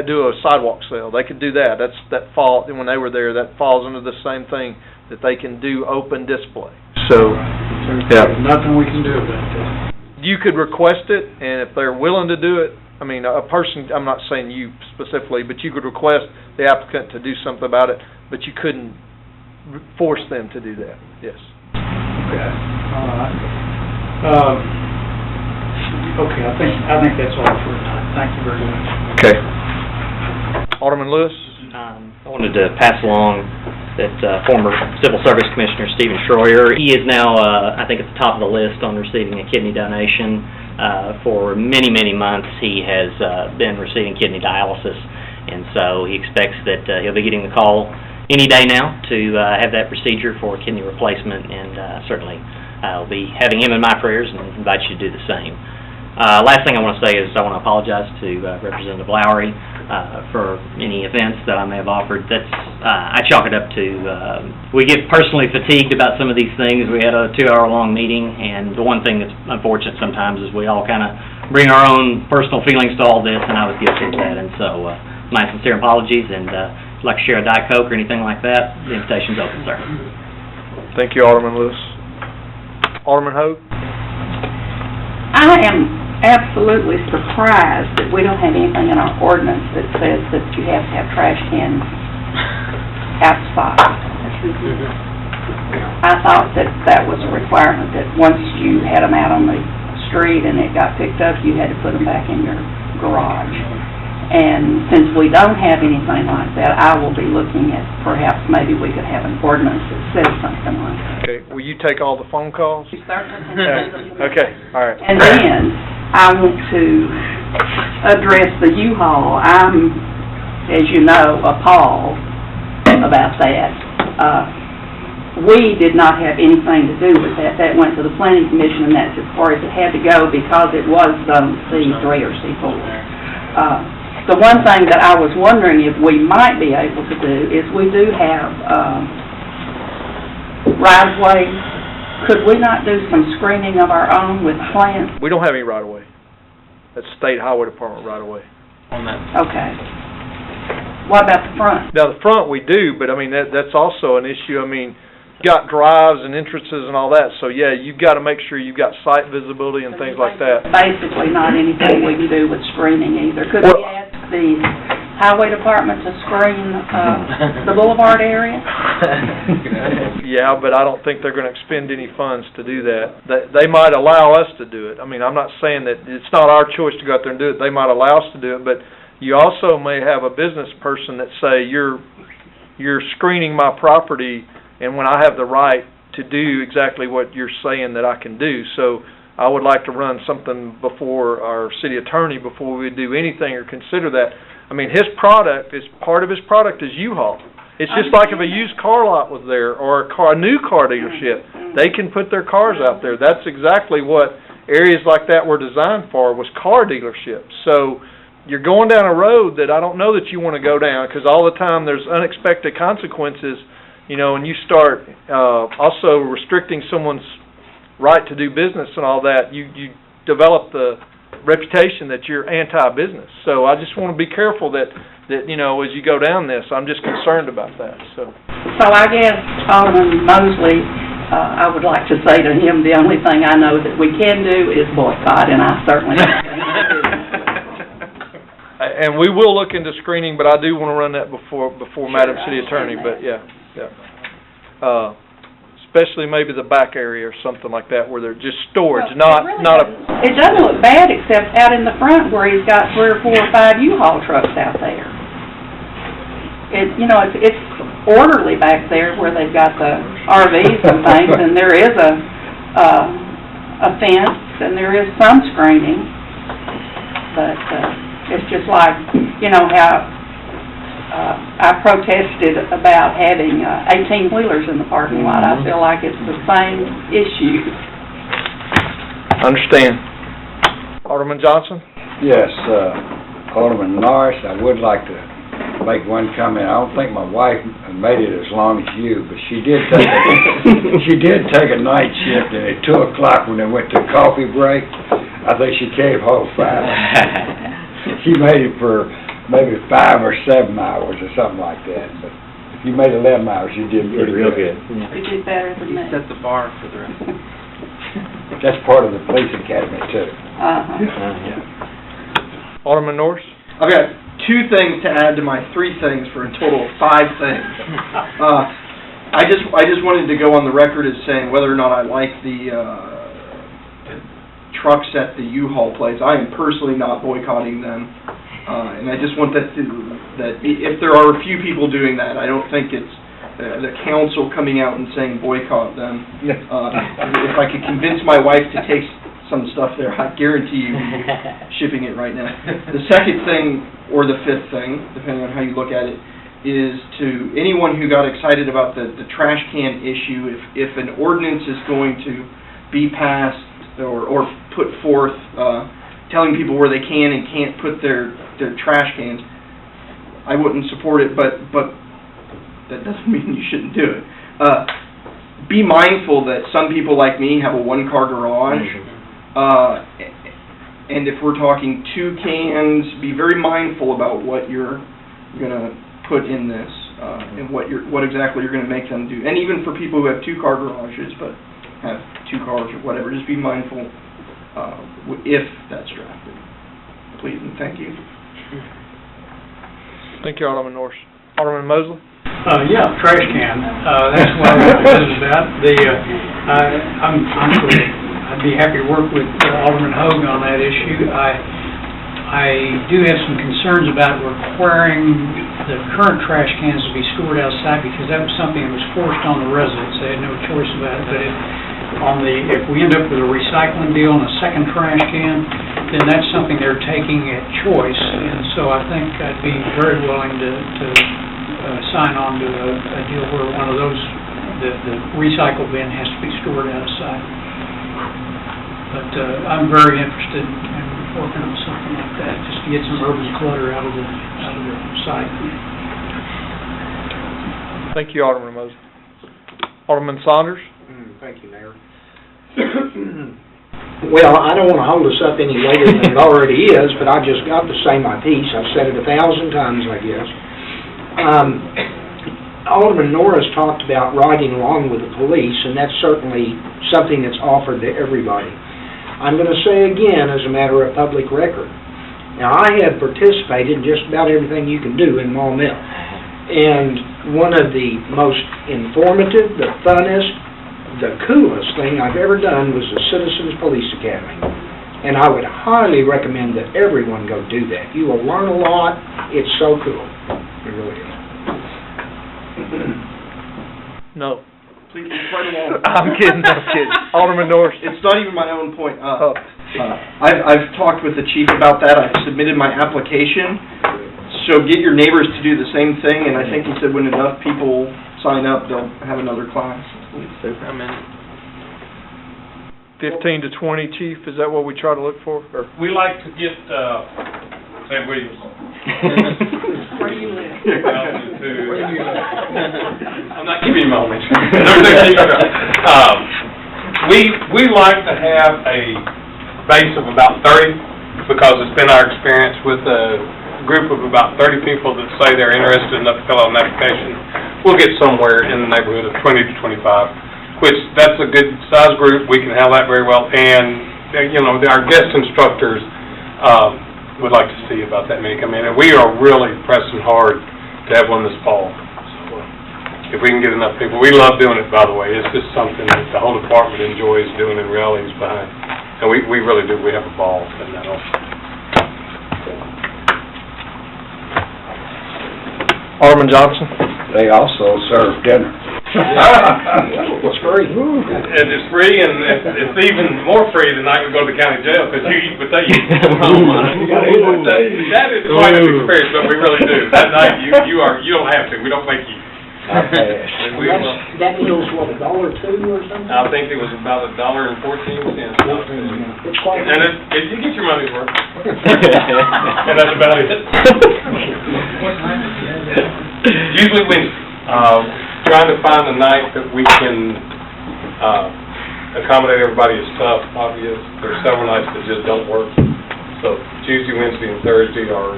do a sidewalk sale. They could do that. When they were there, that falls under the same thing, that they can do open display. So, yeah. Nothing we can do about that. You could request it, and if they're willing to do it, I mean, a person, I'm not saying you specifically, but you could request the applicant to do something about it, but you couldn't force them to do that, yes. Okay, all right. Okay, I think that's all for tonight. Thank you very much. Okay. Alderman Lewis? I wanted to pass along that former Civil Service Commissioner Stephen Schroyer, he is now, I think, at the top of the list on receiving a kidney donation. For many, many months, he has been receiving kidney dialysis, and so he expects that he'll be getting the call any day now to have that procedure for kidney replacement, and certainly I'll be having him in my prayers and invite you to do the same. Last thing I want to say is I want to apologize to Representative Lowry for any offense that I may have offered. I chalk it up to we get personally fatigued about some of these things. We had a 2-hour-long meeting, and the one thing that's unfortunate sometimes is we all kind of bring our own personal feelings to all this, and I was guilty of that. And so my sincere apologies, and if you'd like to share a Diet Coke or anything like that, the invitation's open, sir. Thank you, Alderman Lewis. Alderman Hope? I am absolutely surprised that we don't have anything in our ordinance that says that you have to have trash cans outside. I thought that that was a requirement, that once you had them out on the street and it got picked up, you had to put them back in your garage. And since we don't have anything like that, I will be looking at perhaps maybe we could have an ordinance that says something like that. Okay, will you take all the phone calls? You certainly can do them. Okay, all right. And then, I want to address the U-Haul. I'm, as you know, appalled about that. We did not have anything to do with that. That went to the Planning Commission, and that's as far as it had to go because it was Zone C3 or C4. The one thing that I was wondering if we might be able to do is we do have right-of-way. Could we not do some screening of our own with plants? We don't have any right-of-way. That's State Highway Department right-of-way on that. Okay. What about the front? Now, the front we do, but I mean, that's also an issue. I mean, you got drives and entrances and all that, so yeah, you've got to make sure you've got site visibility and things like that. Basically not anything we can do with screening either. Could we ask the Highway Department to screen the boulevard area? Yeah, but I don't think they're going to expend any funds to do that. They might allow us to do it. I mean, I'm not saying that it's not our choice to go out there and do it. They might allow us to do it, but you also may have a business person that say, you're screening my property, and when I have the right to do exactly what you're saying that I can do. So I would like to run something before our city attorney before we do anything or consider that. I mean, his product is, part of his product is U-Haul. It's just like if a used car lot was there or a new car dealership, they can put their cars out there. That's exactly what areas like that were designed for, was car dealerships. So you're going down a road that I don't know that you want to go down, because all the time there's unexpected consequences, you know, and you start also restricting someone's right to do business and all that. You develop the reputation that you're anti-business. So I just want to be careful that you know, as you go down this, I'm just concerned about that. So I guess Alderman Mosley, I would like to say to him, the only thing I know that we can do is boycott, and I certainly don't think we do. And we will look into screening, but I do want to run that before Madam City Attorney. But yeah. Especially maybe the back area or something like that, where they're just storage, not a. It doesn't look bad, except out in the front where he's got 3 or 4 or 5 U-Haul trucks out there. It's orderly back there where they've got the RVs and things, and there is a fence and there is some screening, but it's just like, you know, how I protested about having 18-wheelers in the parking lot. I feel like it's the same issue. Understand. Alderman Johnson? Yes, Alderman Norris, I would like to make one comment. I don't think my wife made it as long as you, but she did take a night shift, and at 2 o'clock when they went to coffee break, I think she came home 5. She made it for maybe 5 or 7 hours or something like that, but if you made 11 hours, you did pretty Real good. You did better than me. Set the bar for the rest. That's part of the police academy, too. Alderman Norris? I've got 2 things to add to my 3 things for a total of 5 things. I just wanted to go on the record as saying whether or not I like the trucks at the U-Haul place. I am personally not boycotting them. And I just want that if there are a few people doing that, I don't think it's the council coming out and saying boycott them. If I could convince my wife to take some stuff there, I guarantee you shipping it right now. The second thing, or the fifth thing, depending on how you look at it, is to anyone who got excited about the trash can issue, if an ordinance is going to be passed or put forth telling people where they can and can't put their trash cans, I wouldn't support it, but that doesn't mean you shouldn't do it. Be mindful that some people like me have a one-car garage, and if we're talking 2 cans, be very mindful about what you're going to put in this, and what exactly you're going to make them do. And even for people who have 2-car garages, but have 2 cars or whatever, just be mindful if that's drafted. Please and thank you. Thank you, Alderman Norris. Alderman Mosley? Yeah, trash can, that's what I was talking about. I'd be happy to work with Alderman Hogue on that issue. I do have some concerns about requiring the current trash cans to be stored outside, because that was something that was forced on the residents. They had no choice about it. But if we end up with a recycling deal and a second trash can, then that's something they're taking at choice. And so I think I'd be very willing to sign on to a deal where one of those, the recycle bin has to be stored outside. But I'm very interested in working on something like that, just to get some urban clutter out of the site. Thank you, Alderman Mosley. Alderman Saunders? Thank you, Mayor. Well, I don't want to hold us up any later than it already is, but I've just got to say my piece. I've said it 1,000 times, I guess. Alderman Norris talked about riding along with the police, and that's certainly something that's offered to everybody. I'm going to say again, as a matter of public record, now I have participated in just about everything you can do in Maumelle, and one of the most informative, the funnest, the coolest thing I've ever done was the Citizens Police Academy, and I would highly recommend that everyone go do that. You will learn a lot. It's so cool. It really is. No. Please, right along. I'm kidding. Alderman Norris? It's not even my own point. I've talked with the chief about that. I've submitted my application. So get your neighbors to do the same thing, and I think he said when enough people sign up, they'll have another class. I'm in. 15 to 20, Chief, is that what we try to look for? Or? We like to get, St. Williams. Where do you live? I'm not giving you my own We like to have a base of about 30, because it's been our experience with a group of about 30 people that say they're interested enough to fill out an application. We'll get somewhere in the neighborhood of 20 to 25, which that's a good size group. We can handle that very well. And, our guest instructors would like to see about that many come in. And we are really pressing hard to have one this fall. So, if we can get enough people. We love doing it, by the way. It's just something that the whole department enjoys doing and rallies behind. And we really do. We have a ball in that also. Alderman Johnson? They also serve dinner. It's free. And it's free, and it's even more free than I can go to the county jail, because you eat what they eat. That is quite an experience, but we really do. That night, you don't have to. We don't make you. That meal's what, $1 or $2 or something? I think it was about $1.14. It's quite. And you get your money's worth. And that's about it. usually Wednesday. Trying to find a night that we can accommodate everybody is tough, obvious. There's several nights that just don't work. So Tuesday, Wednesday, and Thursday are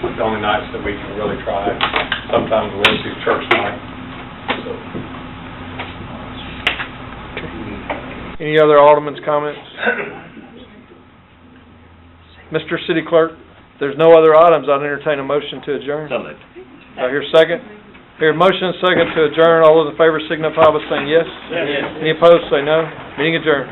the only nights that we can really try. Sometimes Wednesday's church night, so. Any other alderman's comments? Mr. City Clerk, if there's no other items, I'd entertain a motion to adjourn. So moved. I hear second. Hear motion and second to adjourn. All those in favor signify by saying yes. Yes. Any opposed, say no. Meeting adjourned.